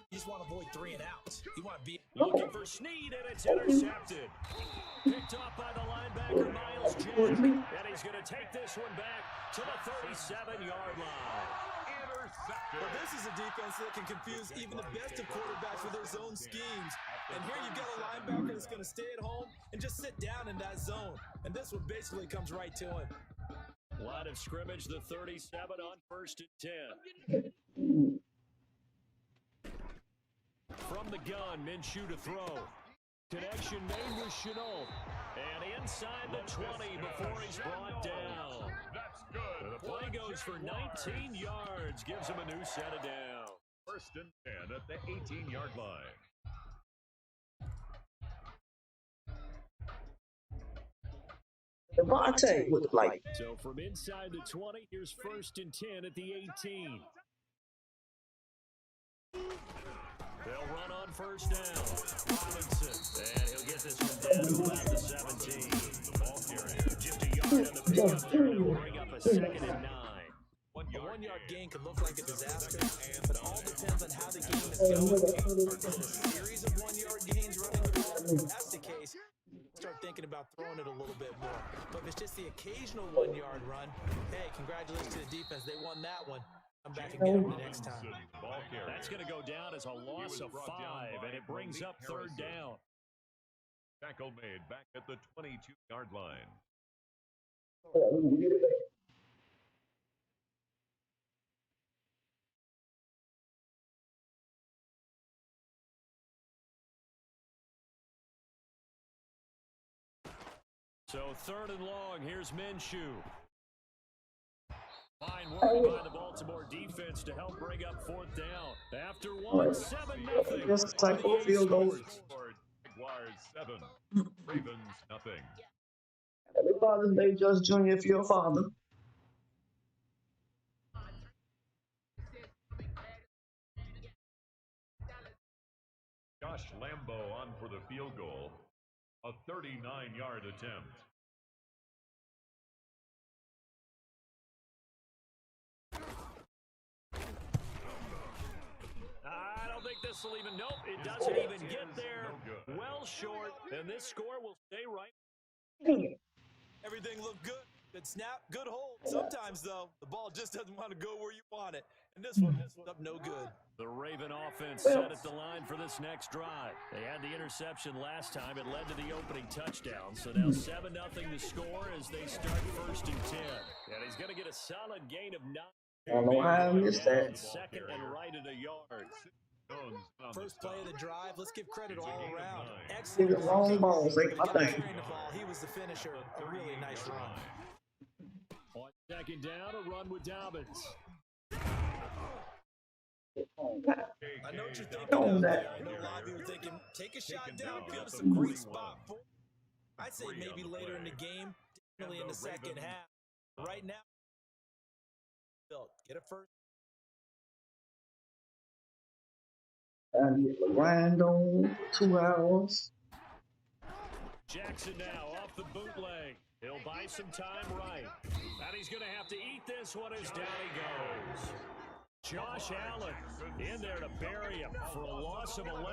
you just want to avoid 3 and outs. You want to be looking for Snead, and it's intercepted. Picked off by the linebacker, Miles Jack. And he's going to take this one back to the 37-yard line. Well, this is a defense that can confuse even the best of quarterbacks with their zone schemes. And here you've got a linebacker that's going to stay at home and just sit down in that zone. And this one basically comes right to him. Line of scrimmage, the 37 on 1st and 10. From the gun, Minshew to throw. Connection made with Chenault. And inside the 20 before he's brought down. That's good. The play goes for 19 yards, gives him a new set of down. 1st and 10 at the 18-yard line. Devontae with like. So from inside the 20, here's 1st and 10 at the 18. They'll run on 1st down. Robinson, and he'll get this one down to about the 17. The ball carrier just a yard on the pickup there. It'll bring up a 2nd and 9. A 1-yard gain can look like a disaster, but it all depends on how the game is going. Are there a series of 1-yard gains running the ball? If that's the case, start thinking about throwing it a little bit more. But if it's just the occasional 1-yard run, hey, congratulations to the defense. They won that one. Come back and get them the next time. That's going to go down as a loss of 5, and it brings up 3rd down. Tackle made back at the 22-yard line. So 3rd and long, here's Minshew. Fine work by the Baltimore defense to help bring up 4th down. After 1, 7-0. This type of field goal. Jaguars 7, Ravens nothing. Happy Father's Day, Just Jr. if you're a father. Josh Lambo on for the field goal. A 39-yard attempt. I don't think this will even, nope, it doesn't even get there. Well short, and this score will stay right. Everything looked good. Good snap, good hold. Sometimes, though, the ball just doesn't want to go where you want it. And this one up no good. The Raven offense set at the line for this next drive. They had the interception last time. It led to the opening touchdown. So now 7-0 to score as they start 1st and 10. And he's going to get a solid gain of 9. I don't know how I missed that. 2nd and right at a yard. First play of the drive. Let's give credit all around. Give Excellent. it long balls. Ain't my thing. Carrying the ball. He was the finisher. A really nice run. On 2nd down, a run with Dobbins. I know what you're thinking out there. I know a lot of you are thinking, take a shot downfield. It's a great spot for. I'd say maybe later in the game, definitely in the second half. Right now, get a first. I get the grind on for 2 hours. Jackson now off the bootleg. He'll buy some time right. And he's going to have to eat this one as down he goes. Josh Allen in there to bury him for a loss of 11.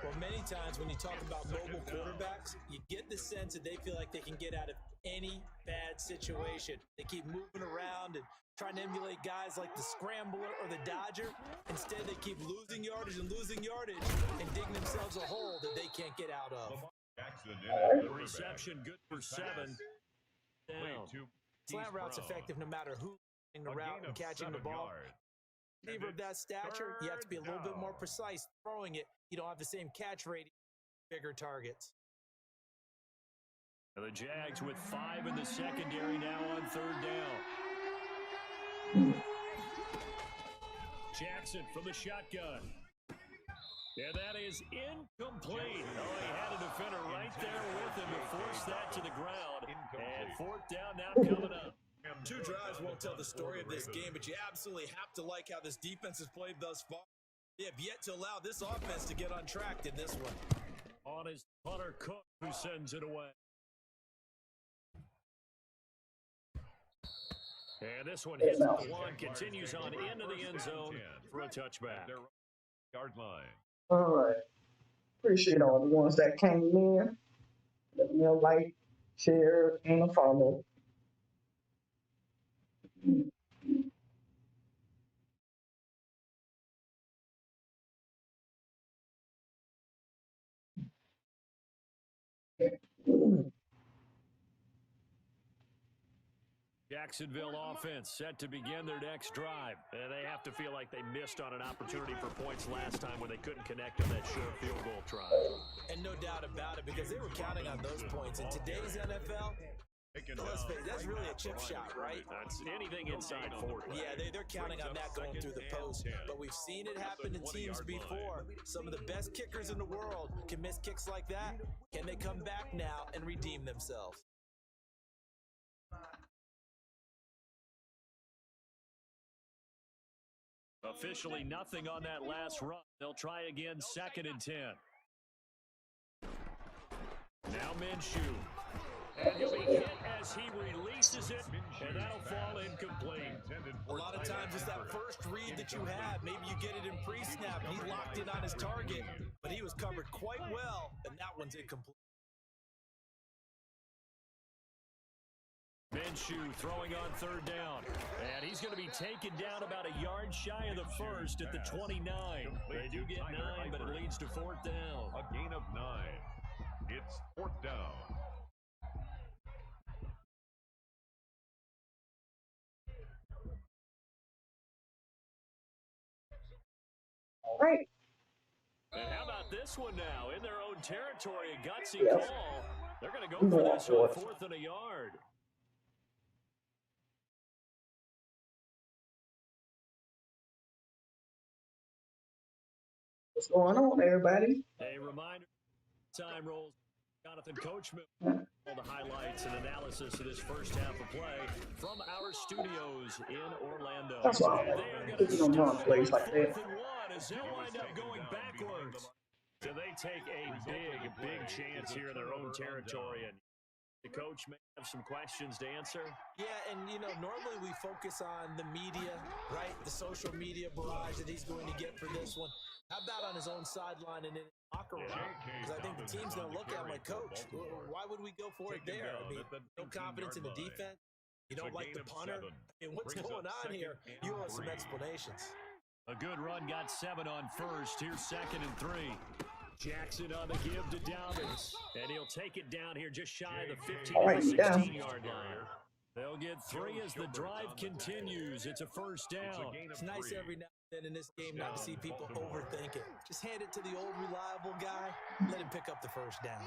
Well, many times when you talk about mobile quarterbacks, you get the sense that they feel like they can get out of any bad situation. They keep moving around and trying to emulate guys like the Scrambler or the Dodger. Instead, they keep losing yardage and digging themselves a hole that they can't get out of. Reception good for 7. Down. Slant route's effective no matter who's in the route and catching the ball. Receiver of that stature, you have to be a little bit more precise throwing it. You don't have the same catch rate, bigger targets. The Jags with 5 in the secondary now on 3rd down. Jackson from the shotgun. And that is incomplete. Oh, he had a defender right there with him to force that to the ground. And 4th down now coming up. 2 drives won't tell the story of this game, but you absolutely have to like how this defense has played thus far. They have yet to allow this offense to get on track in this one. On his punter, Cook, who sends it away. And this one hits the one, continues on into the end zone for a touchback. Yard line. All right. Appreciate all the ones that came in. Let me know, like, share, and a follow. Jacksonville offense set to begin their next drive. And they have to feel like they missed on an opportunity for points last time when they couldn't connect on that short field goal try. And no doubt about it, because they were counting on those points. In today's NFL, let's face it, that's really a chip shot, right? That's anything inside 40. Yeah, they're counting on that going through the post. But we've seen it happen to teams before. Some of the best kickers in the world can miss kicks like that. Can they come back now and redeem themselves? Officially nothing on that last run. They'll try again, 2nd and 10. Now Minshew. And he'll be hit as he releases it, and that'll fall incomplete. A lot of times it's that first read that you have. Maybe you get it in pre-snap. He locked in on his target, but he was covered quite well, and that one's incomplete. Minshew throwing on 3rd down. And he's going to be taken down about a yard shy of the first at the 29. They do get 9, but it leads to 4th down. A gain of 9. It's 4th down. All right. And how about this one now? In their own territory, a gutsy call. They're going to go for this on 4th and a yard. What's going on, everybody? A reminder, time rolls. Jonathan Coachman, all the highlights and analysis of this first half of play from our studios in Orlando. That's why you don't run plays like that. As they'll wind up going backwards. So they take a big chance here in their own territory. And the coach may have some questions to answer. Yeah, and, normally we focus on the media, right? The social media barrage that he's going to get for this one. How about on his own sideline and in the locker room? Because I think the team's going to look at him like, Coach, why would we go for it there? I mean, no confidence in the defense. You don't like the punter. And what's going on here? You owe us some explanations. A good run got 7 on first. Here's 2nd and 3. Jackson on the give to Dobbins. And he'll take it down here just shy of the 15 or 16-yard line. They'll get 3 as the drive continues. It's a 1st down. It's nice every now and then in this game not to see people overthink it. Just hand it to the old reliable guy. Let him pick up the 1st down.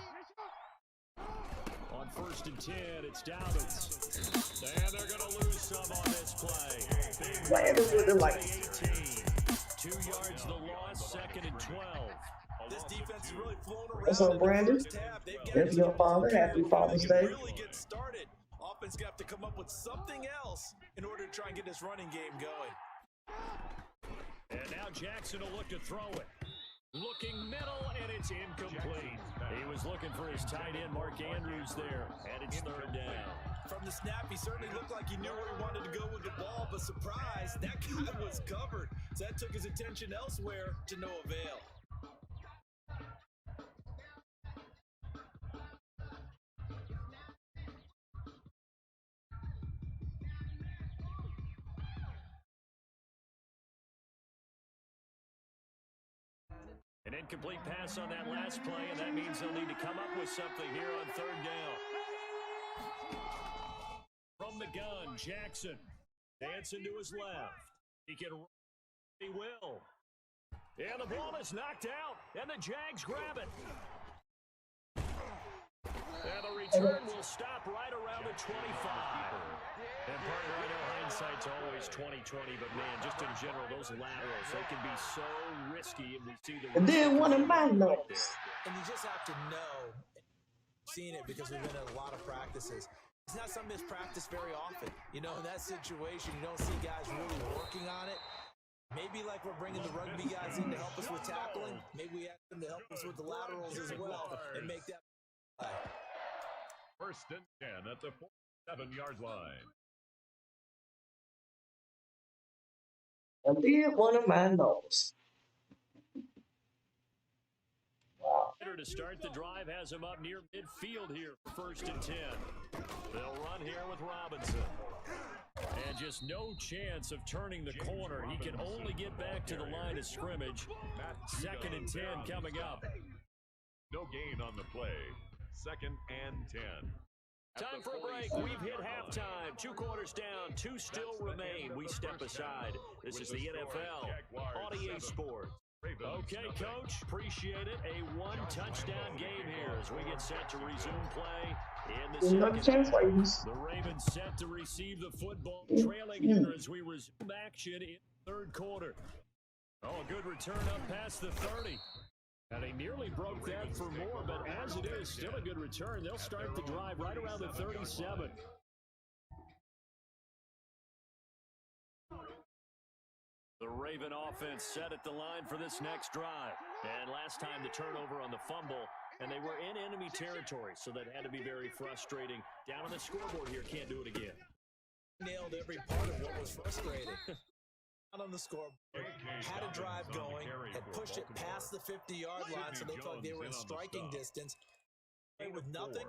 On 1st and 10, it's Dobbins. And they're going to lose some on this play. Landon with the light. 18. 2 yards the loss, 2nd and 12. This defense is really flown around. What's up, in the Brandon? first half. They've got If to your father, happy Father's Day. really get started. Offense got to come up with something else in order to try and get this running game going. And now Jackson will look to throw it. Looking middle, and it's incomplete. He was looking for his tight end, Mark Andrews, there, and it's third down. From the snap, he certainly looked like he knew where he wanted to go with the ball, but surprise, that guy was covered. So that took his attention elsewhere to no avail. An incomplete pass on that last play, and that means they'll need to come up with something here on third down. From the gun, Jackson dancing to his left. He can run. He will. And the ball is knocked out, and the Jags grab it. And the return will stop right around the 25. And partner, I know hindsight's always 20/20, but man, just in general, those laterals, they can be so risky, and we see the. And then one of my notes. And you just have to know, seen it because we've been at a lot of practices. It's not something that's practiced very often. You know, in that situation, you don't see guys really working on it. Maybe like we're bringing the rugby guys in to help us with tackling. Maybe we ask them to help us with the laterals as well and make that play. First and 10 at the 47-yard line. And then one of my notes. Wow. To start the drive has him up near midfield here, first and 10. They'll run here with Robinson. And just no chance of turning the corner. He can only get back to the line of scrimmage. Second and 10 coming up. No gain on the play. Second and 10. Time for a break. We've hit halftime. 2 quarters down. 2 still remain. We step aside. This is the NFL on EA Sports. Okay, Coach. Appreciate it. A 1-touchdown game here as we get set to resume play in the second. The Ravens set to receive the football, trailing here as we resume action in the third quarter. Oh, a good return up past the 30. And he nearly broke that for more, but as it is, still a good return. They'll start the drive right around the 37. The Raven offense set at the line for this next drive. And last time the turnover on the fumble, and they were in enemy territory, so that had to be very frustrating. Down on the scoreboard here, can't do it again. Nailed every part of what was frustrating. Out on the scoreboard, had a drive going, had pushed it past the 50-yard line, so they felt like they were in striking distance. And with nothing,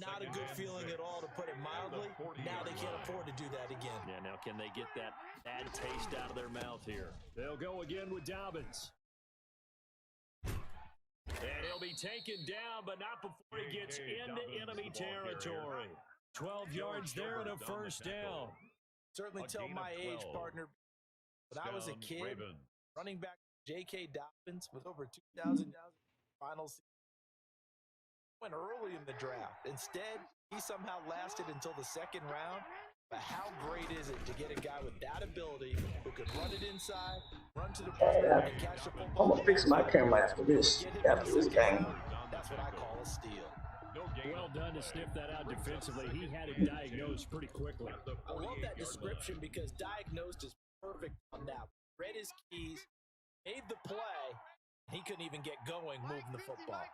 not a good feeling at all, to put it mildly. Now they can't afford to do that again. Yeah, now can they get that bad taste out of their mouth here? They'll go again with Dobbins. And he'll be taken down, but not before he gets into enemy territory. 12 yards there and a first down. Certainly tell my age, partner. When I was a kid, running back J.K. Dobbins with over 2,000 final season, went early in the draft. Instead, he somehow lasted until the second round. But how great is it to get a guy with that ability who could run it inside, run to the ball, and catch the football? I'm gonna fix my camera after this game. That's what I call a steal. Well done to sniff that out defensively. He had it diagnosed pretty quickly. I love that description because diagnosed is perfect on that. Read his keys, made the play, and he couldn't even get going moving the football.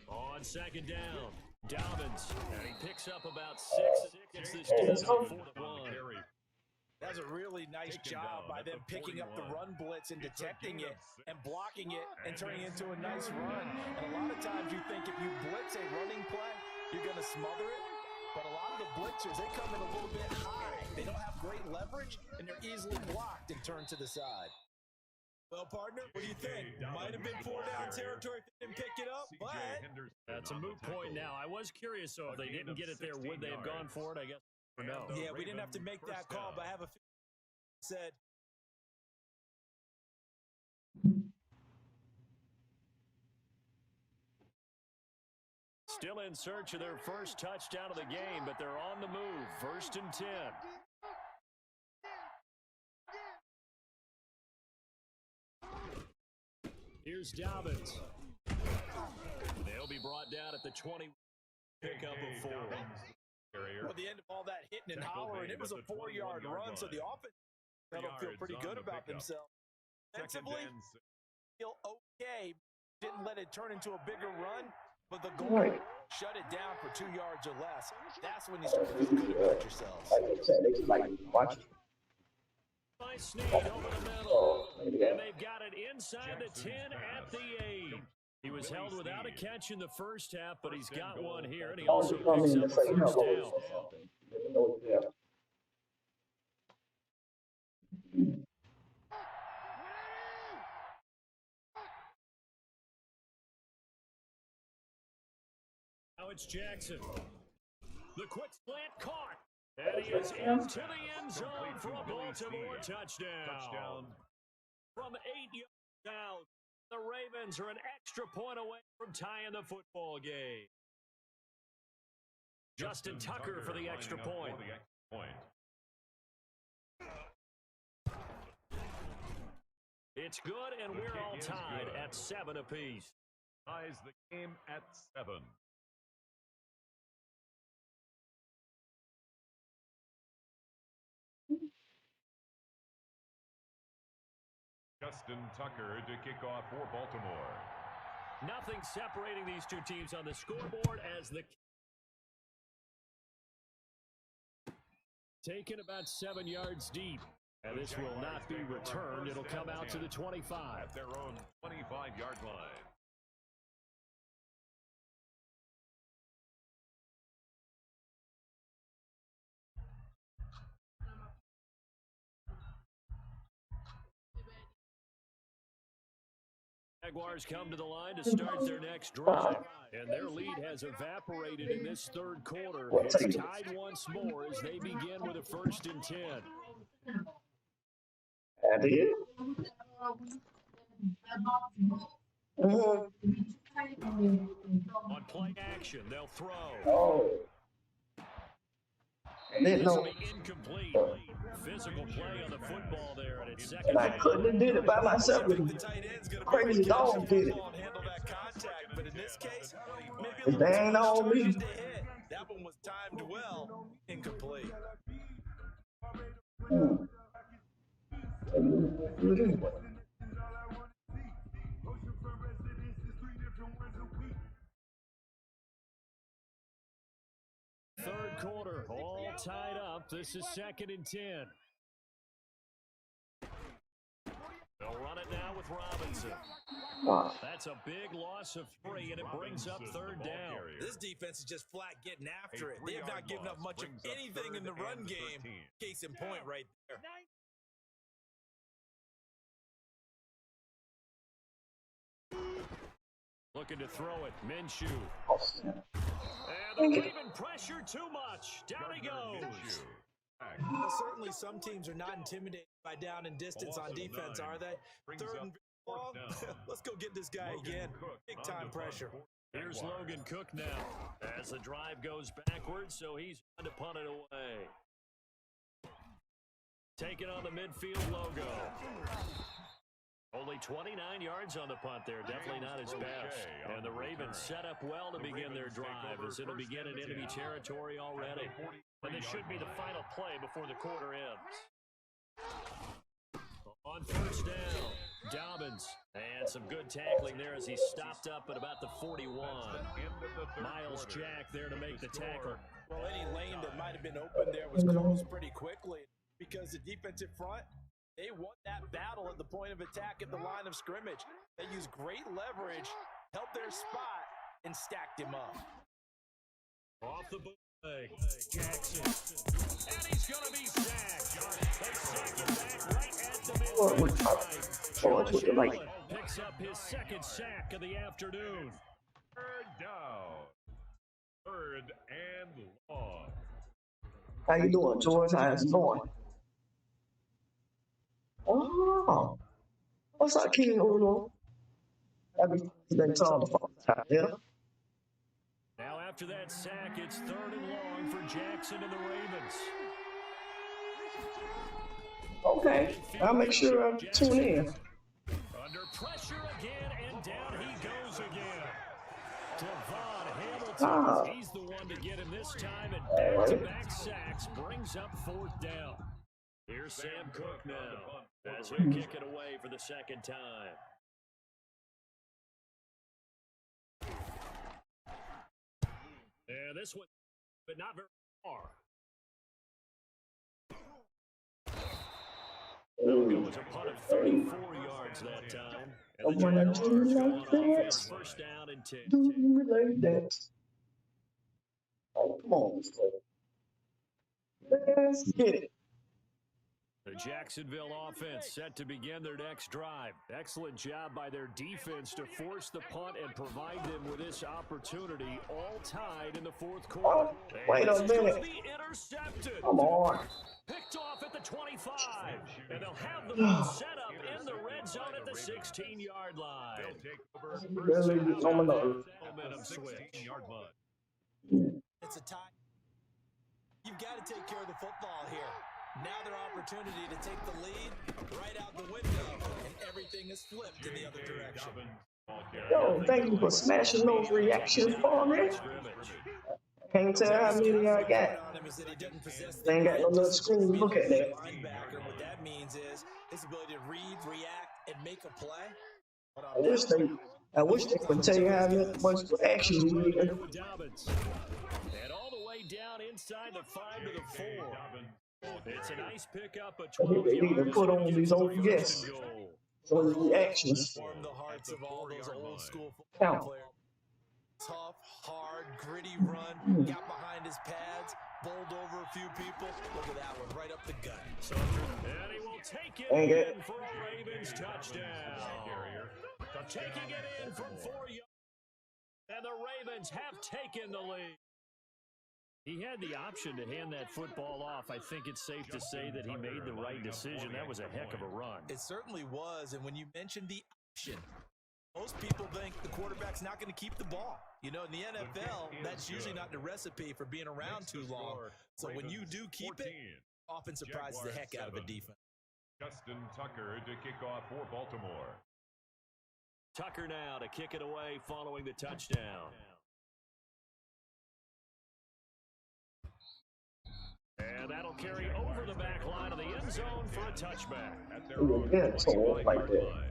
On second down, Dobbins, and he picks up about 6 against this team. 4-1. That's a really nice job by them picking up the run blitz and detecting it and blocking it and turning it into a nice run. And a lot of times you think if you blitz a running play, you're going to smother it. But a lot of the blitzers, they come in a little bit high. They don't have great leverage, and they're easily blocked and turned to the side. Well, partner, what do you think? Might have been 4-down territory if they didn't pick it up, but that's a moot point now. I was curious, so if they didn't get it there, would they have gone for it? I guess. No. Yeah, we didn't have to make that call, but I have a feeling said. Still in search of their first touchdown of the game, but they're on the move. First and 10. Here's Dobbins. They'll be brought down at the 20. Pick up a 4. Well, at the end of all that hitting and hollering, it was a 4-yard run, so the offense that'll feel pretty good about themselves. Defensively, feel okay. Didn't let it turn into a bigger run, but the goal shut it down for 2 yards or less. That's when you start to feel good about yourselves. Nice sneak over the middle, and they've got it inside the 10 at the 8. He was held without a catch in the first half, but he's got one here, and he also picks up a first down. Now it's Jackson. The quick slant caught. And he is into the end zone for a Baltimore touchdown. From 8 yards out, the Ravens are an extra point away from tying the football game. Justin Tucker for the extra point. It's good, and we're all tied at 7 apiece. Ties the game at 7. Justin Tucker to kick off for Baltimore. Nothing separating these two teams on the scoreboard as the taken about 7 yards deep. And this will not be returned. It'll come out to the 25. At their own 25-yard line. Jaguars come to the line to start their next drive, and their lead has evaporated in this third quarter. It's tied once more as they begin with a 1st and 10. That is. On play action, they'll throw. Oh. Didn't know. Incomplete. Physical play on the football there, and it's second. And I couldn't have did it by myself. Crazy dog did it. But in this case, If they ain't on me. That one was timed well, incomplete. Third quarter, all tied up. This is 2nd and 10. They'll run it now with Robinson. That's a big loss of 3, and it brings up 3rd down. This defense is just flat getting after it. They have not given up much of anything in the run game. Case in point right there. Looking to throw it, Minshew. And they're leaving pressure too much. Down he goes. Well, certainly some teams are not intimidated by down and distance on defense, are they? 3rd and long. Let's go get this guy again. Big time pressure. Here's Logan Cook now as the drive goes backwards, so he's trying to punt it away. Taking on the midfield logo. Only 29 yards on the punt there. Definitely not his best. And the Ravens set up well to begin their drive as it'll begin in enemy territory already. And this should be the final play before the quarter ends. On 1st down, Dobbins. And some good tackling there as he stopped up at about the 41. Miles Jack there to make the tackle. Well, any lane that might have been open there was closed pretty quickly because the defensive front, they won that battle at the point of attack at the line of scrimmage. They used great leverage, helped their spot, and stacked him up. Off the bootleg, Jackson. And he's going to be sacked. They sack him back right at the midfield. Picks up his 2nd sack of the afternoon. 3rd down. 3rd and long. How you doing, George? How's it going? Oh, what's up, King Uno? Been told yeah. Now after that sack, it's 3rd and long for Jackson and the Ravens. Okay, I'll make sure I tune in. Under pressure again, Ah. He's the one to get him this time, and back-to-back sacks brings up 4th down. Here's Sam Cook now, as he'll kick it away for the 2nd time. Yeah, this one, but not very far. That'll go as a punt of 34 yards that time. And the Jaguars go on offense, 1st down and 10. Do you like that? Oh, come on, let's get it. The Jacksonville offense set to begin their next drive. Excellent job by their defense to force the punt and provide them with this opportunity, all tied in the 4th quarter. Oh, wait a minute. Intercepted. Come on. Picked off at the 25. And they'll have the ball set up in the red zone at the 16-yard line. Really get on my nerves. Momentum switch. It's a tie. You've got to take care of the football here. Now their opportunity to take the lead right out the window, and everything is flipped in the other direction. Yo, thank you for smashing those reactions for me. Can't tell how many I got. They ain't got no little screen. Look at that. What that means is his ability to read, react, and make a play. I wish they could tell you how much action you need. And all the way down inside the 5 to the 4. It's a nice pickup, a 12 They need to put on these old guests. So the reactions Warm the hearts of all those old school count. football players. Tough, hard, gritty run. Got behind his pads, bowled over a few people. Look at that one, right up the gut. And he will take it in for a Ravens touchdown. Taking it in from 4 yards. And the Ravens have taken the lead. He had the option to hand that football off. I think it's safe to say that he made the right decision. That was a heck of a run. It certainly was. And when you mentioned the option, most people think the quarterback's not going to keep the ball. You know, in the NFL, that's usually not the recipe for being around too long. So when you do keep it, often surprises the heck out of a defense. Justin Tucker to kick off for Baltimore. Tucker now to kick it away following the touchdown. And that'll carry over the back line of the end zone for a touchback. Yeah, it's all like that.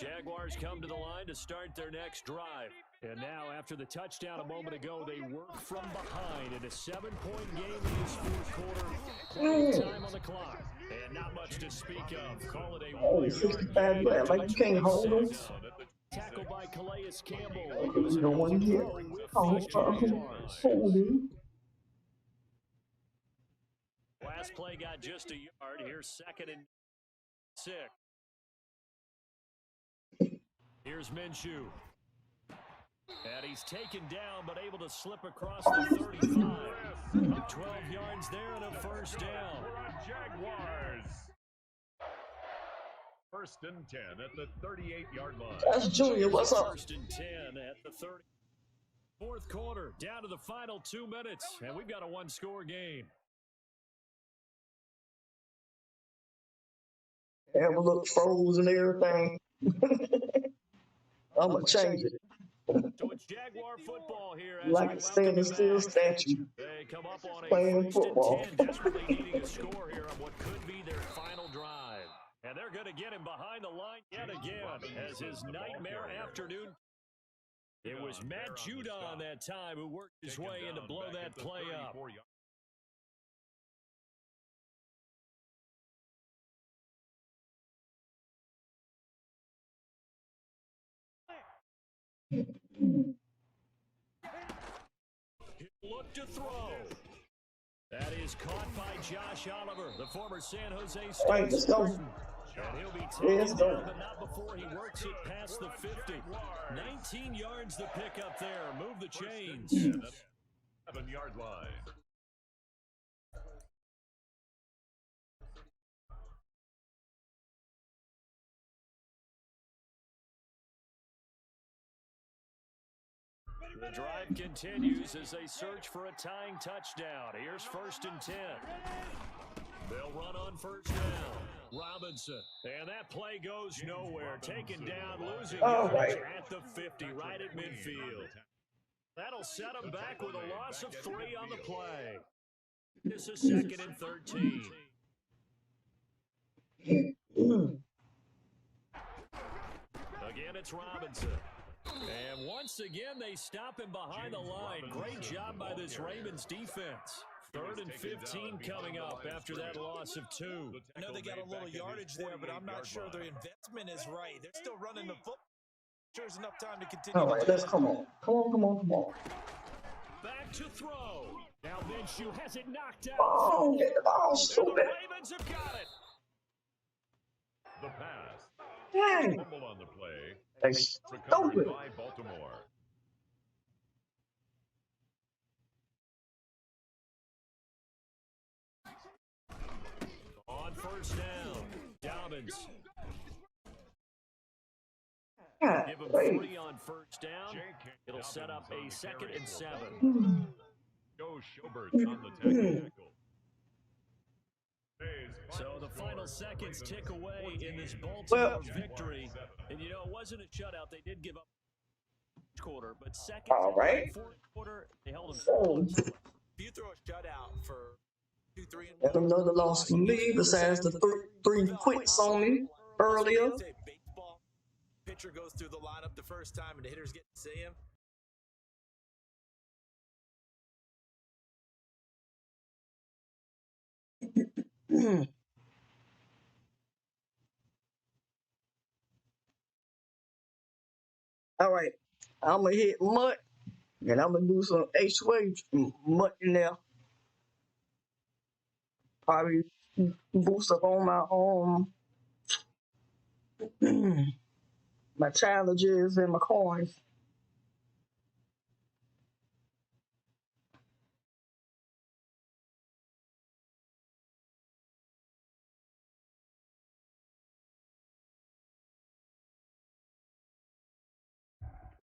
Jaguars come to the line to start their next drive. And now, after the touchdown a moment ago, they work from behind in a 7-point game in this 4th quarter. Plenty of time on the clock. And not much to speak of. Call it a 65 left. Like you can't hold them. Tackle by Calais Campbell. You don't want to get holding. Last play got just a yard. Here's 2nd and 6. Here's Minshew. And he's taken down, but able to slip across the 35. Up 12 yards there and a 1st down. Jaguars. 1st and 10 at the 38-yard line. That's Junior. What's up? 1st and 10 at the 30. 4th quarter, down to the final 2 minutes, and we've got a 1-score game. Have a look froze and everything. I'm going to change it. So it's Jaguar football here. Like a standing still statue. They come up on a Playing 1st football. and 10, desperately needing a score here on what could be their final drive. And they're going to get him behind the line yet again as his nightmare afternoon. It was Matt Judon that time who worked his way in to blow that play up. Look to throw. That is caught by Josh Oliver, the former San Jose State. Right, let's go. And he'll be taken down, but not before he works it past the 50. 19 yards to pick up there. Move the chains. 7-yard line. The drive continues as they search for a tying touchdown. Here's 1st and 10. They'll run on 1st down. Robinson. And that play goes nowhere. Taken down, losing All yards right. at the 50, right at midfield. That'll set them back with a loss of 3 on the play. This is 2nd and 13. Again, it's Robinson. And once again, they stop him behind the line. Great job by this Ravens defense. 3rd and 15 coming up after that loss of 2. I know they got a little yardage there, but I'm not sure their investment is right. They're still running the football. There's enough time to continue. All right, let's come on. Come on. Back to throw. Now Minshew has it knocked out. Oh, get the ball, And the stupid. Ravens have got it. The pass. Dang. Fumble on the play. They Recovered stupid. by Baltimore. On 1st down, Dobbins. God, Give him wait. 3 on 1st down. It'll set up a 2nd and 7. Joe Schobert on the tackle. So the final seconds tick away in this Baltimore Well, victory. And you know, it wasn't a shutout. They did give up quarter, but second all right. and 4th quarter, they held them. So, If you throw a shutout for 2, 3, and that's another loss for me besides the three quits on me earlier. baseball pitcher goes through the lineup the first time and the hitters get to see him. All right, I'm gonna hit Mutt, and I'm gonna do some H-Wave Mutt in there. Probably boost up on my my challenges and my coins.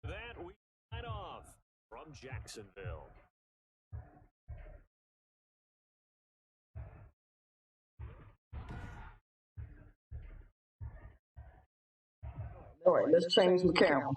That we sign off from Jacksonville. All right, let's change the camera.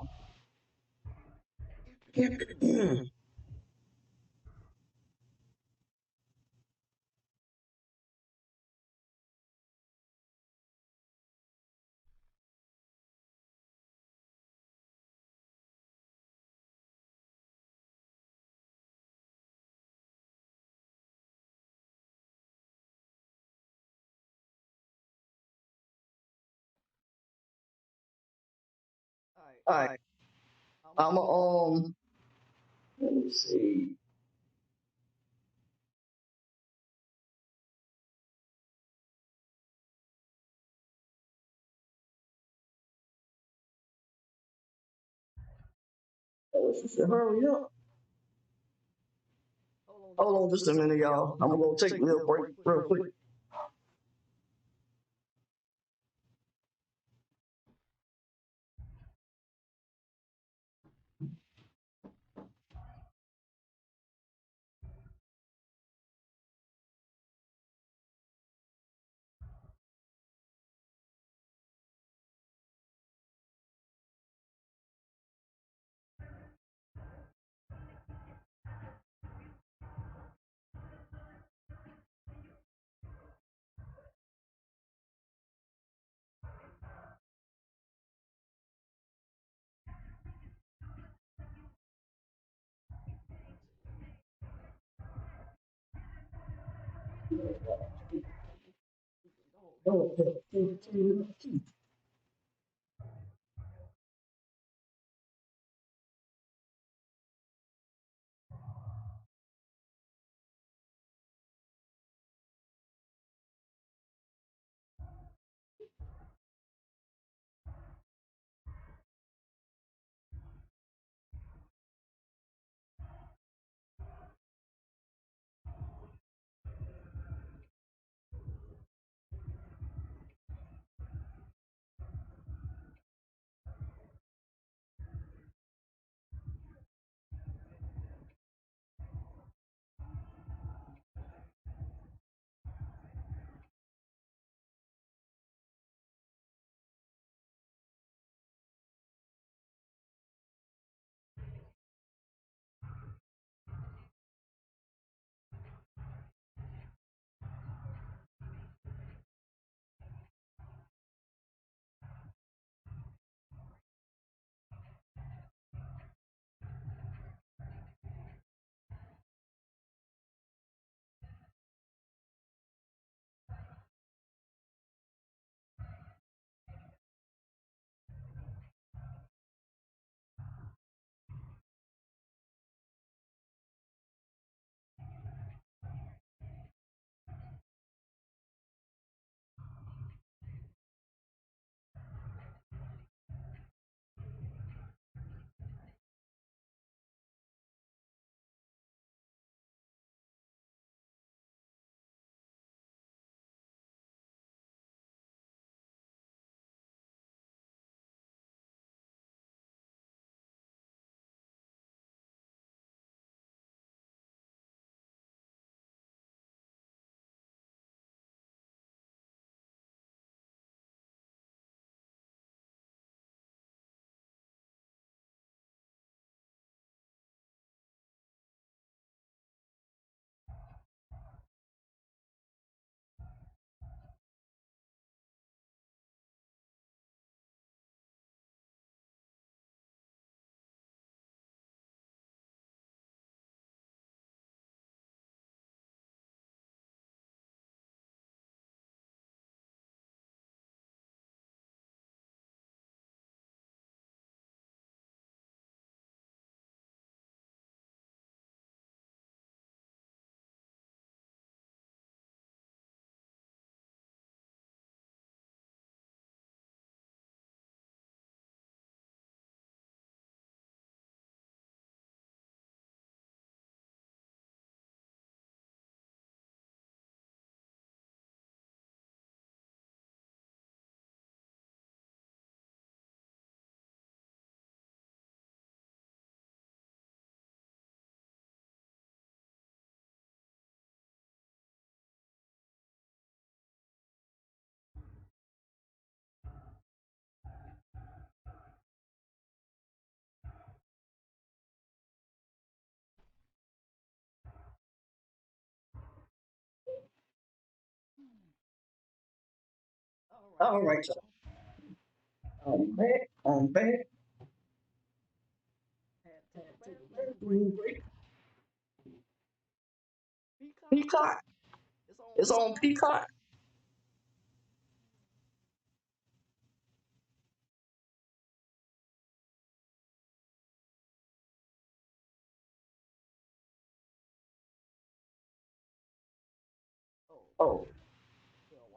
All right, I'm let me see. She said, hurry up. Hold on just a minute, y'all. I'm gonna take a little break real quick. All right, y'all. I'm back. I'm back. Green break. Peacock. It's on Peacock. Oh,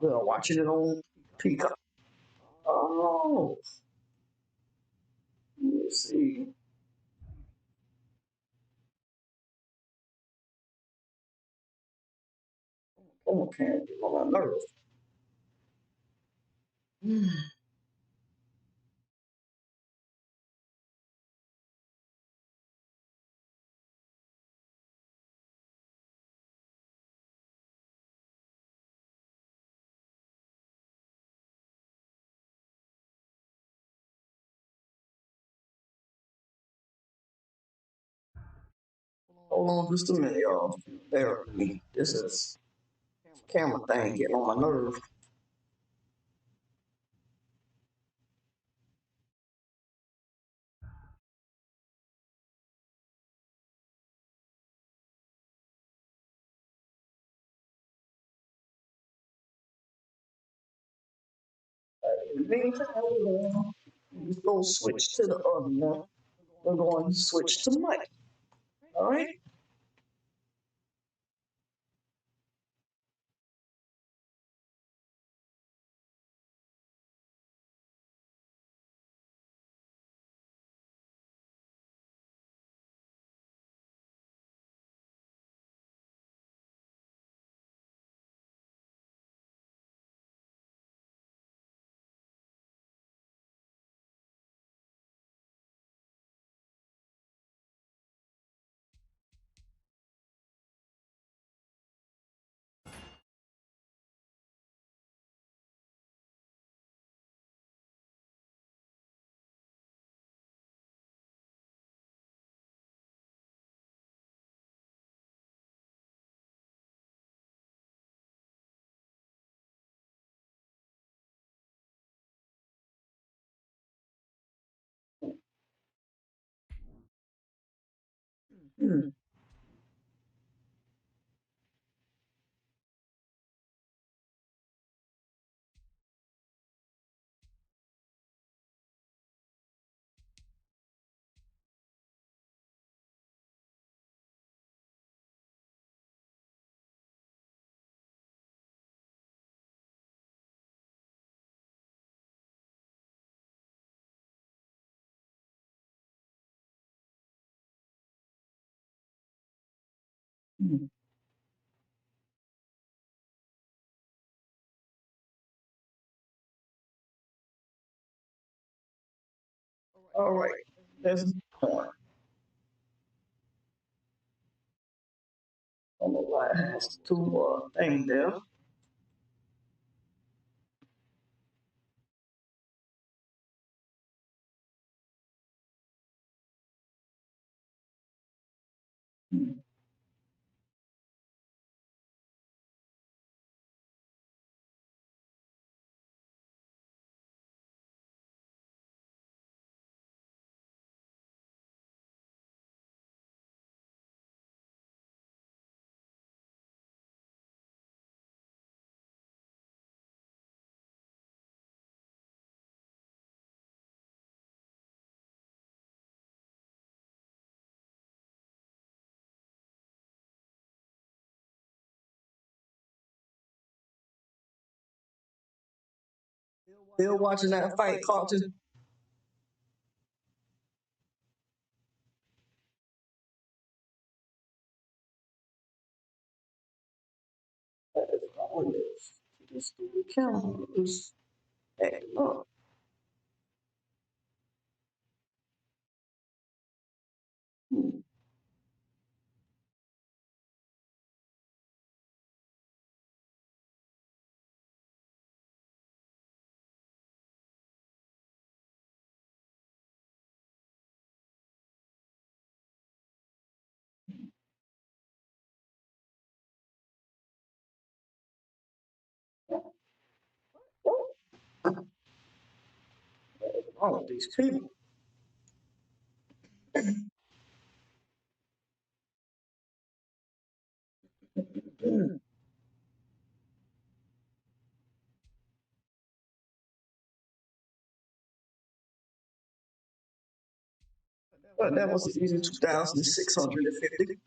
we're watching it on Peacock. Oh, let's see. Oh, can't get on my nerves. Hold on just a minute, y'all. Bear with me. This is camera thing getting on my nerves. In the meantime, let's go switch to the other one. We're going to switch to Mike. All right? Hmm. Hmm. All right. That's the point. I don't know why it has two things there. Hmm. Still watching that fight, Carlton? Oh, this stupid camera is acting up. Hmm. What? All of these people. But that was the year 2,650.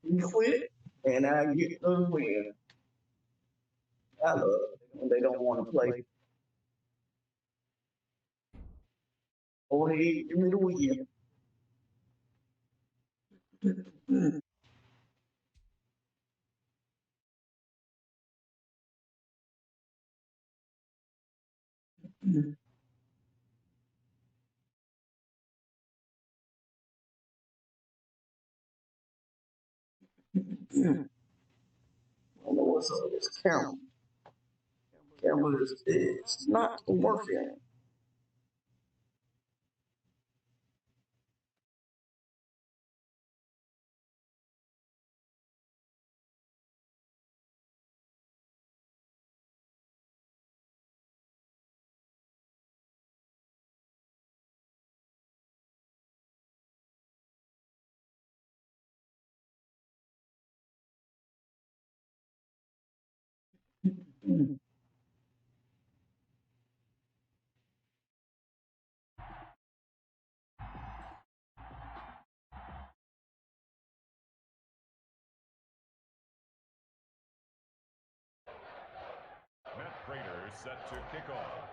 You quit, and I get the win. I love it when they don't want to play. Go ahead, give me the win. I don't know what's up with this camera. Camera is not working. Matt Prater set to kick off.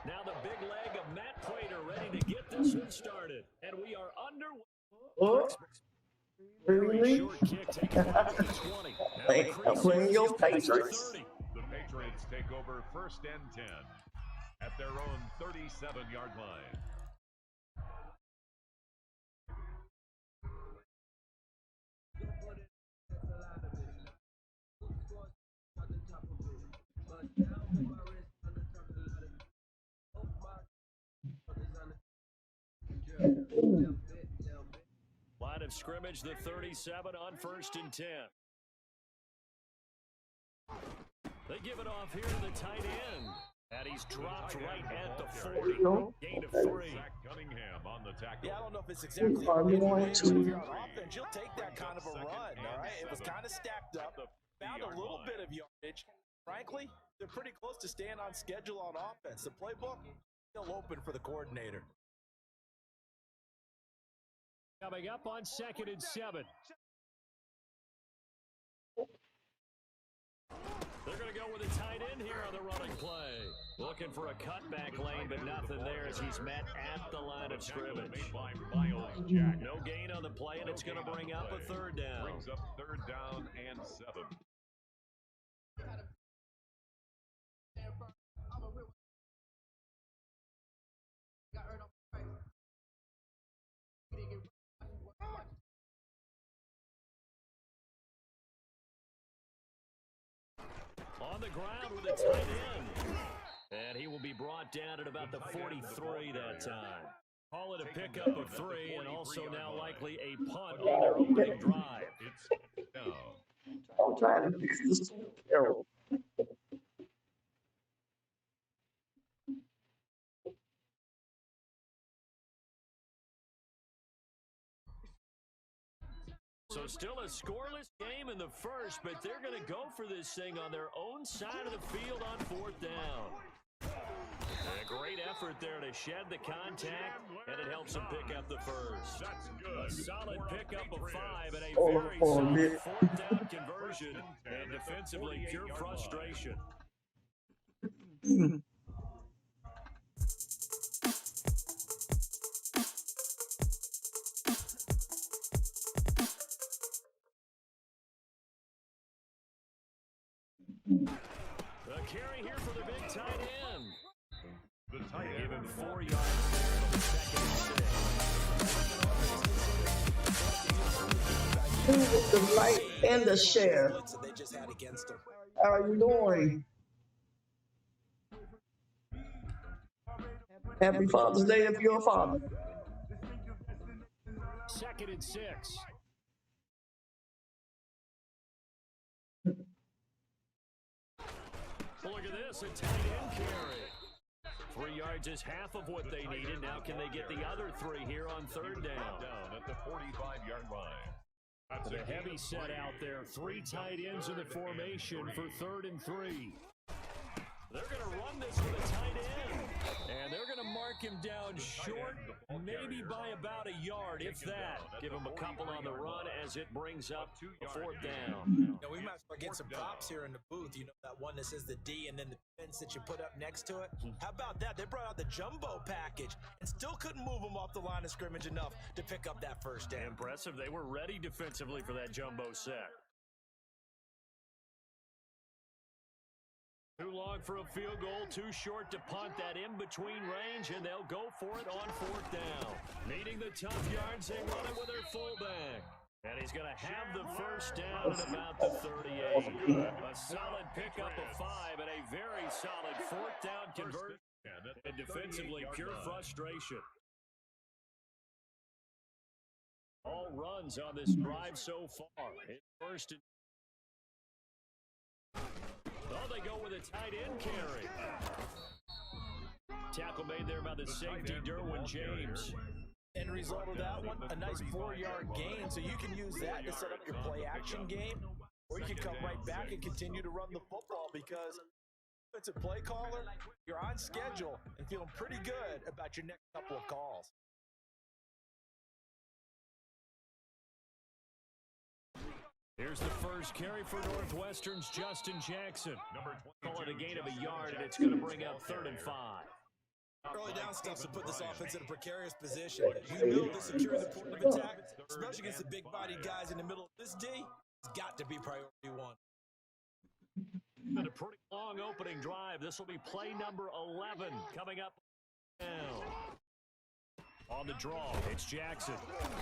Now the big leg of Matt Prater ready to get this one started. And we are underway. Oh, really? Short kick taken back to the 20. I'm playing your Patriots. The Patriots take over 1st and 10 at their own 37-yard line. Line of scrimmage, the 37 on 1st and 10. They give it off here to the tight end. And he's dropped right at the 40. Gain of 3. Zach Cunningham on the tackle. Yeah, I don't know if it's exactly Are you going if to- you're on offense, you'll take that kind of a run, all right? It was kind of stacked up, found a little bit of yardage. Frankly, they're pretty close to staying on schedule on offense. The playbook still open for the coordinator. Coming up on 2nd and 7. They're going to go with a tight end here on the running play. Looking for a cutback lane, but nothing there as he's met at the line of scrimmage. Made by Miles Jack. No gain on the play, and it's going to bring up a 3rd down. Brings up 3rd down and 7. On the ground with a tight end. And he will be brought down at about the 43 that time. Call it a pickup of 3, and also now likely a punt on their opening drive. It's down. I'm trying to fix this terrible. So still a scoreless game in the first, but they're going to go for this thing on their own side of the field on 4th down. A great effort there to shed the contact, and it helps them pick up the first. That's good. A solid pickup of 5 and a Oh, very oh, solid man. 4th down conversion, and defensively pure frustration. A carry here for the big tight end. The tight Give end him 4 yards there on the 2nd and 6. The like and the share. That they just had against them. How are you doing? Happy Father's Day if you're a father. 2nd and 6. Look at this, a tight end carry. 3 yards is half of what they needed. Now can they get the other 3 here on 3rd down? Down at the 45-yard line. That's a heavy set out there. 3 tight ends in the formation for 3rd and 3. They're going to run this with a tight end. And they're going to mark him down short, maybe by about a yard, if that. Give him a couple on the run as it brings up a 4th down. Now, we might as well get some props here in the booth. You know that one that says the D and then the pins that you put up next to it? How about that? They brought out the jumbo package and still couldn't move them off the line of scrimmage enough to pick up that 1st down. Impressive. They were ready defensively for that jumbo set. Too long for a field goal, too short to punt. That in-between range, and they'll go for it on 4th down. Needing the tough yards, they run it with their fullback. And he's going to have the 1st down at about the 38. A solid pickup of 5 and a very solid 4th down conversion. And defensively, pure frustration. All runs on this drive so far. It's 1st and they go with a tight end carry. Tackle made there by the safety, Derwin James. End result of that one, a nice 4-yard gain. So you can use that to set up your play action game, or you can come right back and continue to run the football because it's a play caller. You're on schedule and feeling pretty good about your next couple of calls. Here's the first carry for Northwestern's Justin Jackson. Call it a gain of a yard, and it's going to bring up 3rd and 5. Early down stuff to put this offense in a precarious position. We know that securing the point of attack, especially against the big-bodied guys in the middle of this D, has got to be priority 1. And a pretty long opening drive. This will be play number 11 coming up now. On the draw, it's Jackson.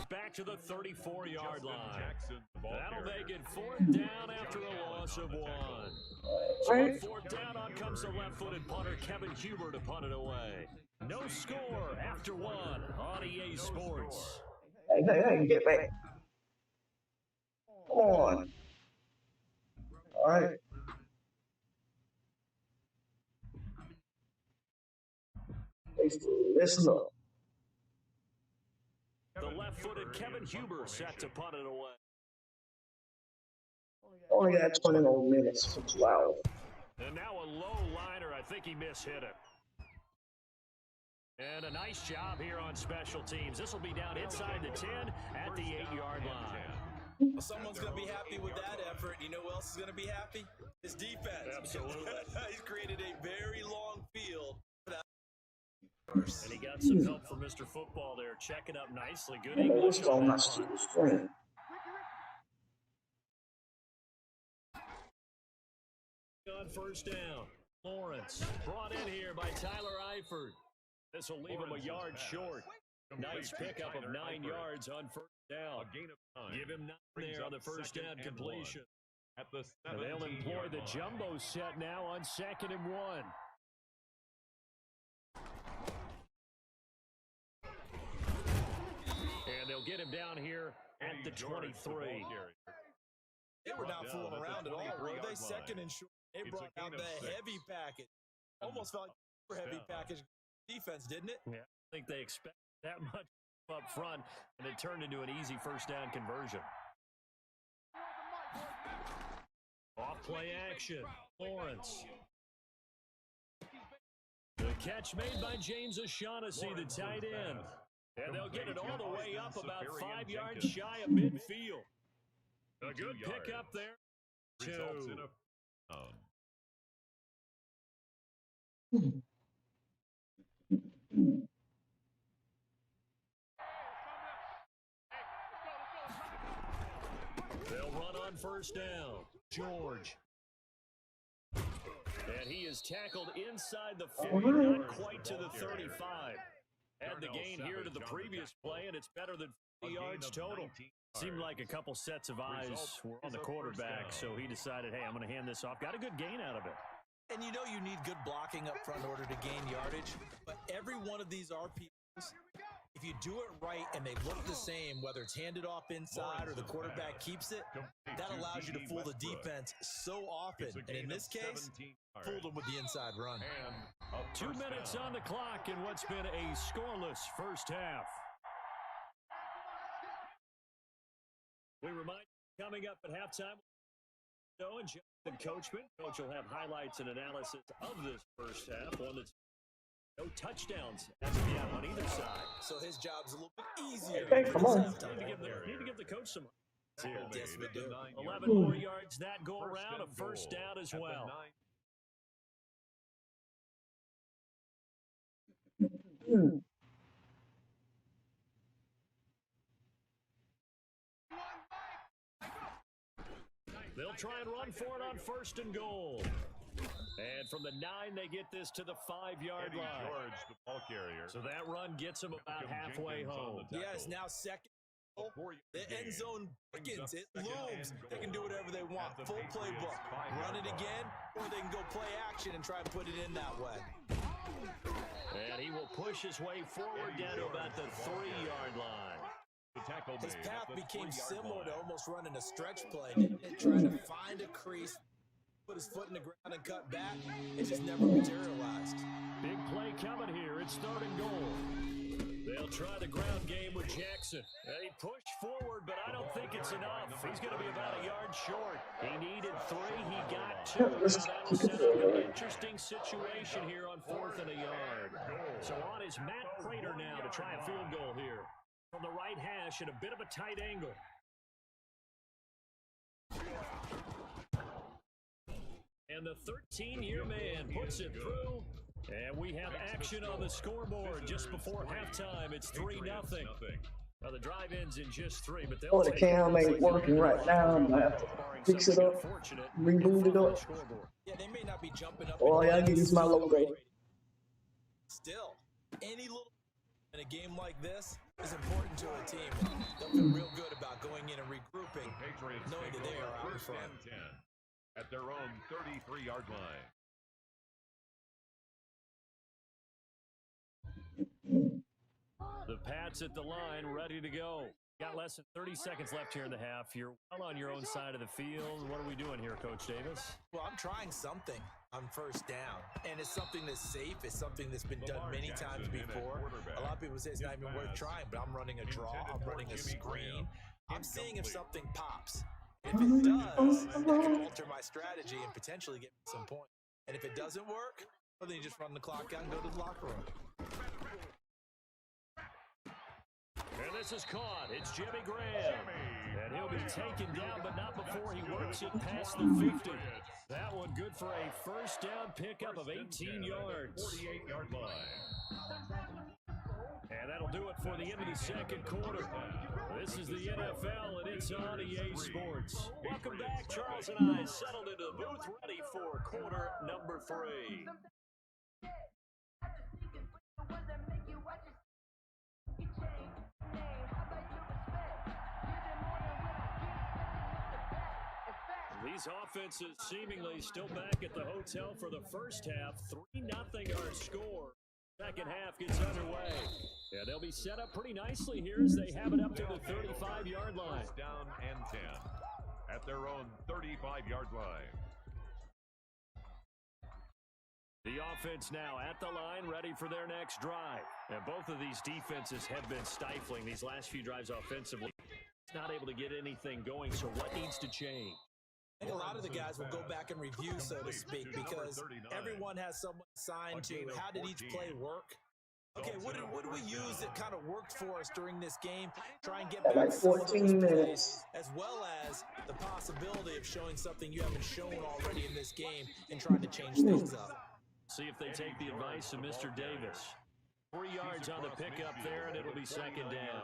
Back to the 34-yard line. That'll make it 4th down after a loss of 1. So 4th down, on comes the left-footed punter, Kevin Huber, to punt it away. No score after 1 on EA Sports. Hey, get back. Come on. All right. Listen up. The left-footed Kevin Huber set to punt it away. Only got 20 more minutes. Wow. And now a low liner. I think he mishit it. And a nice job here on special teams. This will be down inside the 10 at the 8-yard line. Well, someone's going to be happy with that effort. You know who else is going to be happy? His defense. Absolutely. He's created a very long field. And he got some help from Mr. Football there, checking up nicely. Good English on that punt. On 1st down, Lawrence brought in here by Tyler Eifert. This will leave him a yard short. Nice pickup of 9 yards on 1st down. Give him 9 there on the 1st down completion. And they'll employ the jumbo set now on 2nd and 1. And they'll get him down here at the 23. They were not fooling around at all, were they? 2nd and short. They brought out the heavy package. Almost felt like a super heavy package defense, didn't it? Yeah, I think they expected that much up front, and it turned into an easy 1st down conversion. Off play action. Lawrence. The catch made by James O'Shaughnessy, the tight end. And they'll get it all the way up about 5 yards shy of midfield. A good pickup there. Results in a They'll run on 1st down. George. And he is tackled inside the 50, not quite to the 35. Add the gain here to the previous play, and it's better than 50 yards total. Seemed like a couple sets of eyes were on the quarterback, so he decided, hey, I'm going to hand this off. Got a good gain out of it. And you know you need good blocking up front in order to gain yardage, but every one of these RPOs if you do it right and they look the same, whether it's handed off inside or the quarterback keeps it, that allows you to fool the defense so often. And in this case, fooled them with the inside run. 2 minutes on the clock in what's been a scoreless first half. We remind you, coming up at halftime, Joe and Jonathan Coachman. Coach will have highlights and analysis of this first half. One that's no touchdowns as of yet on either side. So his job's a little bit easier. Hey, come on. Need to give the coach some. Yes, we do. 11 more yards that go around, a first down as well. They'll try and run for it on first and goal. And from the 9, they get this to the 5-yard line. George, the ball carrier. So that run gets them about halfway home. Yes, now second. The end zone beckons. It looms. They can do whatever they want. Full playbook. Run it again, or they can go play action and try and put it in that way. And he will push his way forward down to about the 3-yard line. His path became similar to almost running a stretch play and trying to find a crease, put his foot in the ground and cut back. It just never materialized. Big play coming here. It's third and goal. They'll try the ground game with Jackson. He pushed forward, but I don't think it's enough. He's going to be about a yard short. He needed 3. He got 2. That'll set up an interesting situation here on 4th and a yard. So on is Matt Prater now to try a field goal here. From the right hash at a bit of a tight angle. And the 13-year man puts it through. And we have action on the scoreboard just before halftime. It's 3-0. Now the drive ends in just 3, but they'll the cam ain't working right now. I'm gonna have to fix it up, reboot it up. Yeah, they may not be jumping up. Oh, yeah, I use my logo. Still, any little in a game like this is important to a team. They'll feel real good about going in and regrouping, knowing that they are out in front. At their own 33-yard line. The Pats at the line, ready to go. Got less than 30 seconds left here in the half. You're well on your own side of the field. What are we doing here, Coach Davis? Well, I'm trying something on first down, and it's something that's safe. It's something that's been done many times before. A lot of people say it's not even worth trying, but I'm running a draw. I'm running a screen. I'm seeing if something pops. If it does, that can alter my strategy and potentially get me some points. And if it doesn't work, well, then you just run the clock out and go to the locker room. And this is caught. It's Jimmy Graham. And he'll be taken down, but not before he works it past the 50. That one good for a first down pickup of 18 yards. 48-yard line. And that'll do it for the end of the second quarter. This is the NFL, and it's on EA Sports. Welcome back. Charles and I settled into the booth, ready for quarter number 3. These offenses seemingly still back at the hotel for the first half. 3-0 our score. Second half gets underway. Yeah, they'll be set up pretty nicely here as they have it up to the 35-yard line. Down and 10 at their own 35-yard line. The offense now at the line, ready for their next drive. And both of these defenses have been stifling these last few drives offensively. Not able to get anything going, so what needs to change? I think a lot of the guys will go back and review, so to speak, because everyone has someone assigned to how did each play work. Okay, what did we use that kind of worked for us during this game? Try and get back like 14 minutes. As well as the possibility of showing something you haven't shown already in this game and trying to change things up. See if they take the advice of Mr. Davis. 3 yards on the pickup there, and it'll be second down.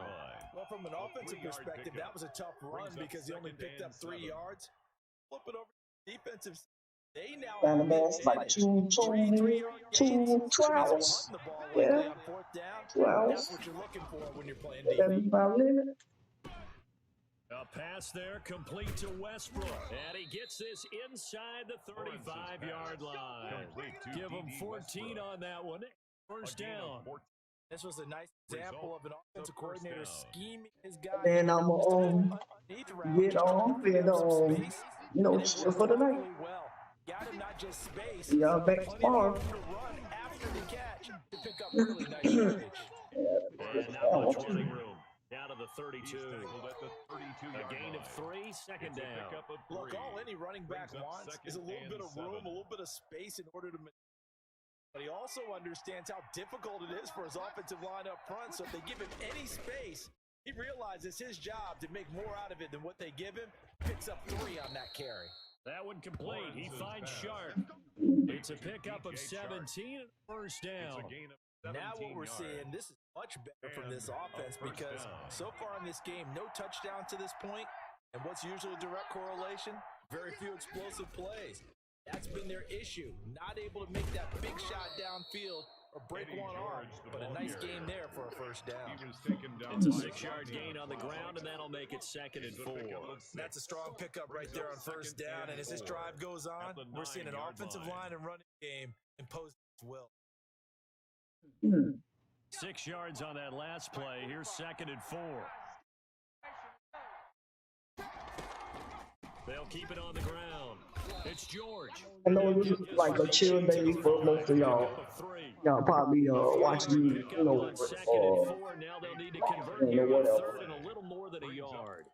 Well, from an offensive perspective, that was a tough run because he only picked up 3 yards. Flip it over to defensive. They now Down the best, like 2 hours. Yeah, 2 hours. That's what you're looking for when you're playing defense. A pass there complete to Westbrook. And he gets this inside the 35-yard line. Give him 14 on that one. First down. This was a nice example of an offensive coordinator scheming his guy. And I'm get off and you know, chill for the night. Well. Got him not just space, Y'all back tomorrow. to run after the catch to pick up really nice yardage. And not much running room. Down to the 32. A gain of 3, second down. Look, all any running back wants is a little bit of room, a little bit of space in order to. But he also understands how difficult it is for his offensive line up front. So if they give him any space, he realizes his job to make more out of it than what they give him. Picks up 3 on that carry. That one complete. He finds Sharp. It's a pickup of 17 and first down. Now what we're seeing, this is much better from this offense because so far in this game, no touchdowns to this point. And what's usually a direct correlation? Very few explosive plays. That's been their issue. Not able to make that big shot downfield or break one off, but a nice gain there for a first down. It's a 6-yard gain on the ground, and that'll make it 2nd and 4. That's a strong pickup right there on first down, and as this drive goes on, we're seeing an offensive line and running game impose its will. 6 yards on that last play. Here's 2nd and 4. They'll keep it on the ground. It's George. I know this is like a chill day for most of y'all. Y'all probably watching, you know, now they'll need to convert here on 3rd and a little more than a yard.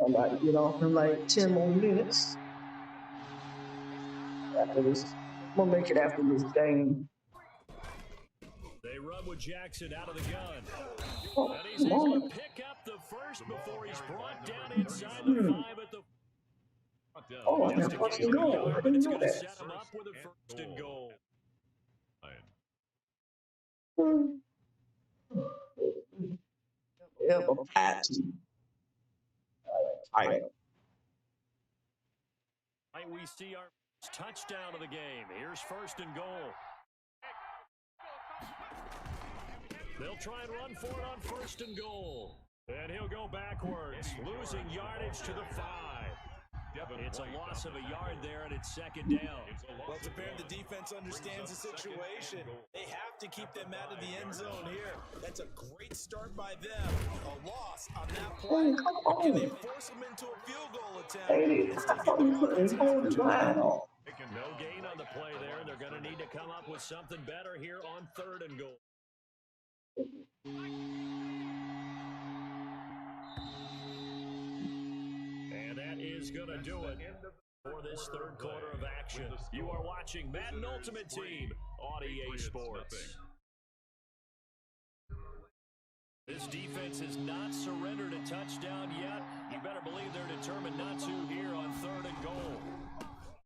I'm about to get off in like 10 more minutes. After this, I'm gonna make it after this game. They run with Jackson out of the gun. Oh, and he's able to pick up the first before he's brought down inside the 5 at the. Oh, I got first and goal. I didn't know that. Set him up with a 1st and goal. Yeah, but patchy. Right, we see our touchdown of the game. Here's 1st and goal. They'll try and run for it on 1st and goal. And he'll go backwards, losing yardage to the 5. It's a loss of a yard there, and it's 2nd down. Well, it's apparent the defense understands the situation. They have to keep them out of the end zone here. That's a great start by them. A loss on that play. Can they force them into a field goal attempt? No gain on the play there. They're going to need to come up with something better here on 3rd and goal. And that is going to do it for this 3rd quarter of action. You are watching Madden Ultimate Team on EA Sports. This defense has not surrendered a touchdown yet. You better believe they're determined not to here on 3rd and goal.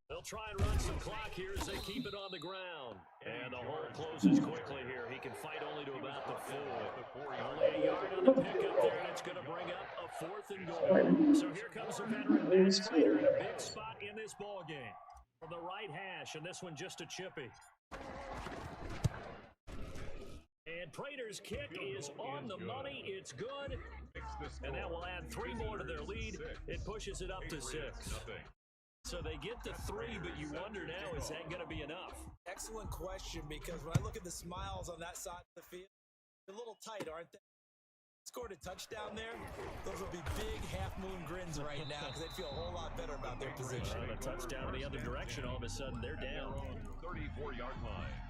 They'll try and run some clock here as they keep it on the ground. And the hole closes quickly here. He can fight only to about the 4. Only a yard on the pickup there, and it's going to bring up a 4th and goal. So here comes the veteran Matt Prater in a big spot in this ball game. From the right hash, and this one just a chippy. And Prater's kick is on the money. It's good. And that will add 3 more to their lead. It pushes it up to 6. So they get the 3, but you wonder now, is that going to be enough? Excellent question, because when I look at the smiles on that side of the field, they're a little tight, aren't they? Scored a touchdown there. Those will be big half-moon grins right now because they feel a whole lot better about their position. A touchdown in the other direction, all of a sudden they're down. 34-yard line.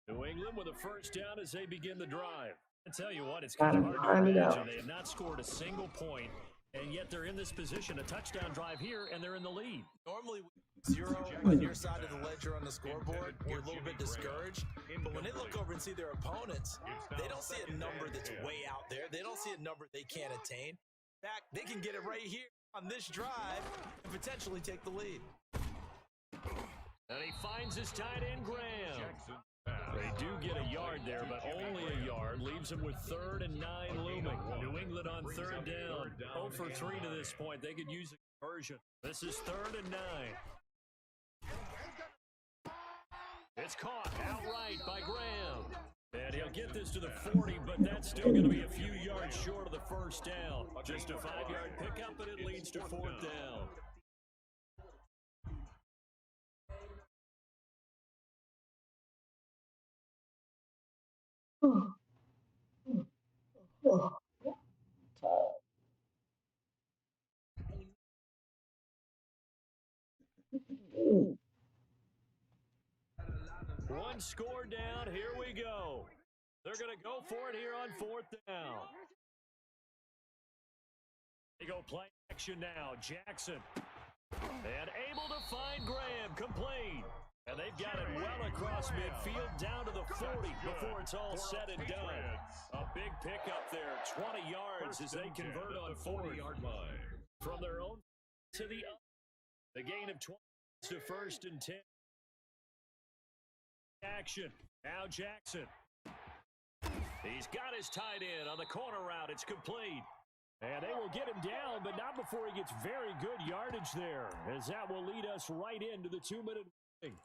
New England with a 1st down as they begin the drive. I tell you what, it's kind of hard to imagine. They have not scored a single point. And yet they're in this position, a touchdown drive here, and they're in the lead. Normally, 0 on your side of the ledger on the scoreboard, you're a little bit discouraged. But when they look over and see their opponents, they don't see a number that's way out there. They don't see a number they can't attain. In fact, they can get it right here on this drive and potentially take the lead. And he finds his tight end, Graham. They do get a yard there, but only a yard. Leaves them with 3rd and 9 looming. New England on 3rd down. 0 for 3 to this point. They could use a conversion. This is 3rd and 9. It's caught outright by Graham. And he'll get this to the 40, but that's still going to be a few yards short of the 1st down. Just a 5-yard pickup, and it leads to 4th down. One score down. Here we go. They're going to go for it here on 4th down. They go play action now. Jackson. And able to find Graham. Complete. And they've got it well across midfield down to the 40 before it's all said and done. A big pickup there. 20 yards as they convert on 40-yard line. From their own to the other. The gain of 20 to 1st and 10. Action. Now Jackson. He's got his tight end on the corner route. It's complete. And they will get him down, but not before he gets very good yardage there, as that will lead us right into the 2-minute warning.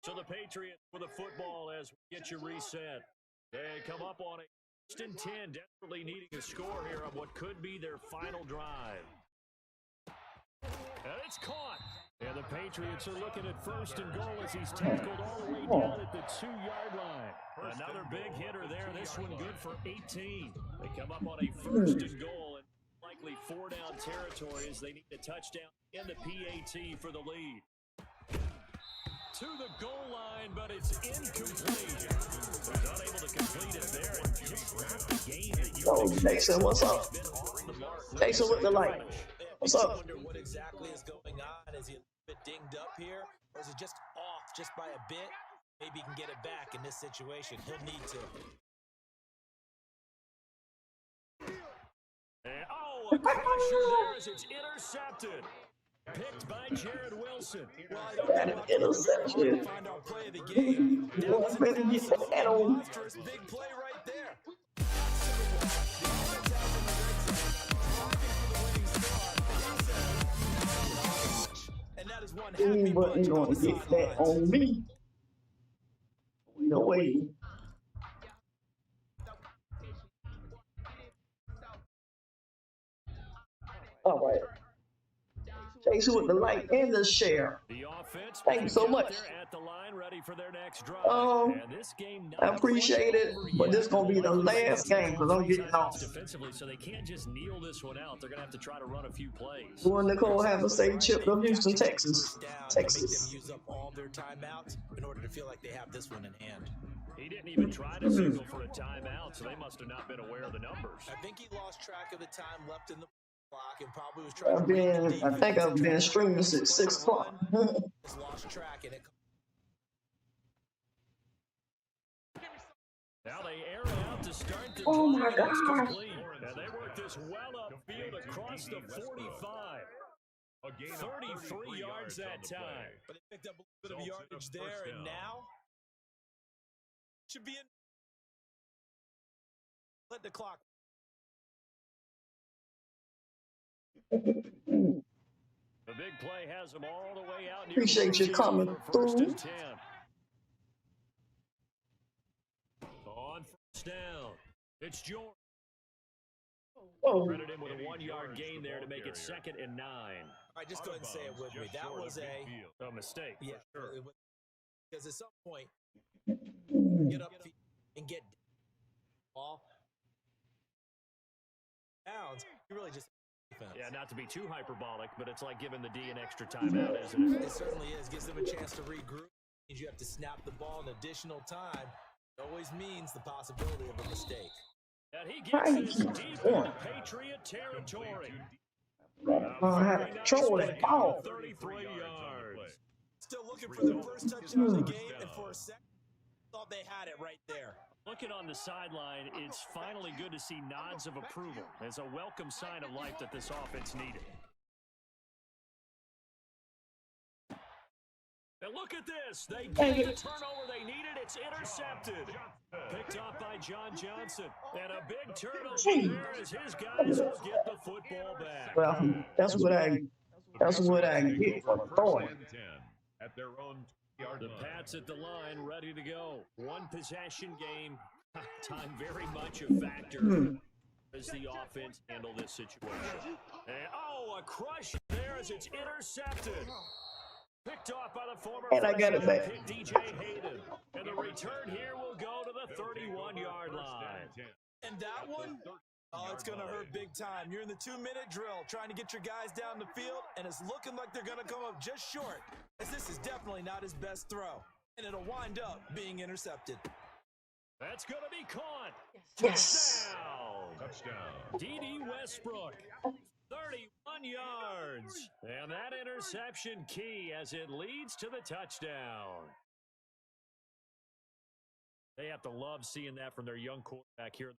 So the Patriots with the football as we get you reset. They come up on a 1st and 10, desperately needing a score here on what could be their final drive. And it's caught. And the Patriots are looking at 1st and goal as he's tackled all the way down at the 2-yard line. Another big hitter there. This one good for 18. They come up on a 1st and goal and likely 4-down territory as they need a touchdown in the PAT for the lead. To the goal line, but it's incomplete. Was unable to complete it there. And just the game that you Jason, what's up? Jason with the light. What's up? I wonder what exactly is going on. Is he a bit dinged up here, or is he just off just by a bit? Maybe he can get it back in this situation. He'll need to. And, a pressure there as it's intercepted. Picked by Jared Wilson. Well, I don't know about interception. Find our play of the game. That was a big play right there. And that is one happy bunch on the get that on me. No way. All right. Jason with the like and the share. Thank you so much. I appreciate it, but this is gonna be the last game because I'm getting off. Defensively, so they can't just kneel this one out. They're gonna have to try to run a few plays. When Nicole have a state chip of Houston, Texas. Make them use up all their timeouts in order to feel like they have this one in hand. He didn't even try to signal for a timeout, so they must have not been aware of the numbers. I think he lost track of the time left in the clock and probably was trying I think I've been streaming since 6 o'clock. Lost track and it. Now they air it out to start the Oh my drive. God. And they work this well upfield across the 45. 33 yards that time. But they picked up a little bit of yardage there, and now should be in. Let the clock. The big play has them all the way out. Appreciate you coming through. On 1st down, it's Jordan. Oh. Credit him with a 1-yard gain there to make it 2nd and 9. All right, just go ahead and say it with me. That was a mistake. Yeah, sure. Because at some point, get up and get ball downs. You really just. Yeah, not to be too hyperbolic, but it's like giving the D an extra timeout, isn't it? It certainly is. Gives them a chance to regroup. Means you have to snap the ball an additional time. It always means the possibility of a mistake. And he gets this deep into Patriot territory. I have to control that ball. 33 yards. Still looking for the first touchdown of the game, and for a second, thought they had it right there. Looking on the sideline, it's finally good to see nods of approval. It's a welcome sign of life that this offense needed. And look at this. They get the turnover they needed. It's intercepted. Picked off by John Johnson. And a big turnover there as his guys will get the football back. Well, that's what I get for throwing. At their own yard The line. Pats at the line, ready to go. One possession game. Time very much a factor as the offense handle this situation. And, a crush there as it's intercepted. Picked off by the former And I got it back. pick, DJ Hayden. And the return here will go to the 31-yard line. And that one, oh, it's going to hurt big time. You're in the 2-minute drill trying to get your guys down the field, and it's looking like they're going to come up just short, as this is definitely not his best throw. And it'll wind up being intercepted. That's going to be caught. Yes. Touchdown. D.D. Westbrook. 31 yards. And that interception key as it leads to the touchdown. They have to love seeing that from their young quarterback here.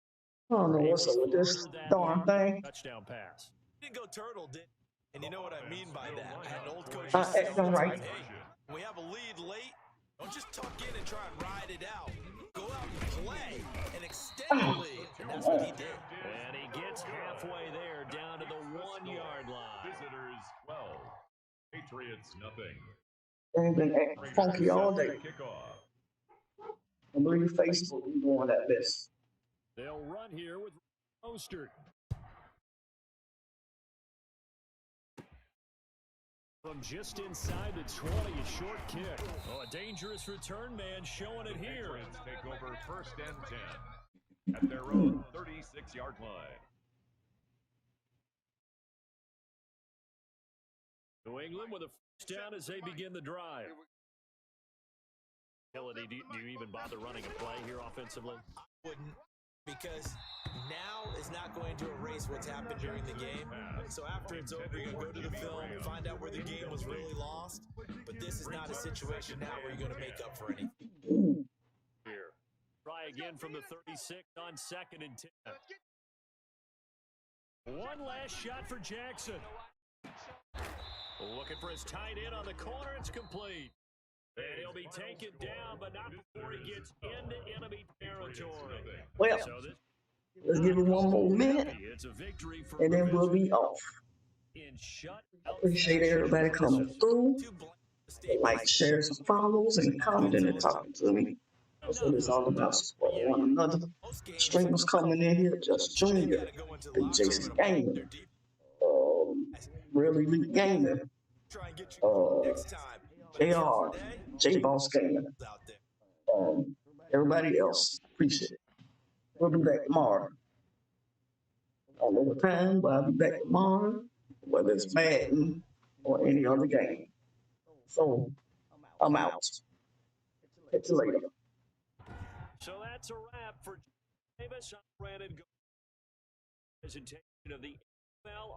I don't know what's up with this darn thing. Touchdown pass. Didn't go turtle, did? And you know what I mean by that. I had an old coach. Acting right. Hey, when we have a lead late, don't just tuck in and try and ride it out. Go out and play and extend the lead. And that's what he did. And he gets halfway there down to the 1-yard line. Visitors 12. Patriots nothing. They've been acting funky all day. Kickoff. I believe Facebook is doing that this. They'll run here with Mostert. From just inside the 20, a short kick. Oh, a dangerous return man showing it here. Patriots take over 1st and 10 at their own 36-yard line. New England with a first down as they begin the drive. Do you even bother running a play here offensively? I wouldn't, because now is not going to erase what's happened during the game. So after it's over, you're going to go to the film, find out where the game was really lost. But this is not a situation now where you're going to make up for anything. Here. Try again from the 36 on 2nd and 10. One last shot for Jackson. Looking for his tight end on the corner. It's complete. And he'll be taken down, but not before he gets into enemy territory. Well, let's give it one more minute, and then we'll be off. Appreciate everybody coming through. Like, share, some follows, and commenting and talking to me. That's what it's all about. Support one another. Streamers coming in here, just Junior, Big Jason Gaming, Really Elite Gaming, JR, J-Boss Gaming, everybody else. Appreciate it. We'll be back tomorrow. I don't know what time, but I'll be back tomorrow, whether it's Madden or any other game. So, I'm out. Catch you later. So that's a wrap for Davis. I'm Brandon. Presentation of the NFL.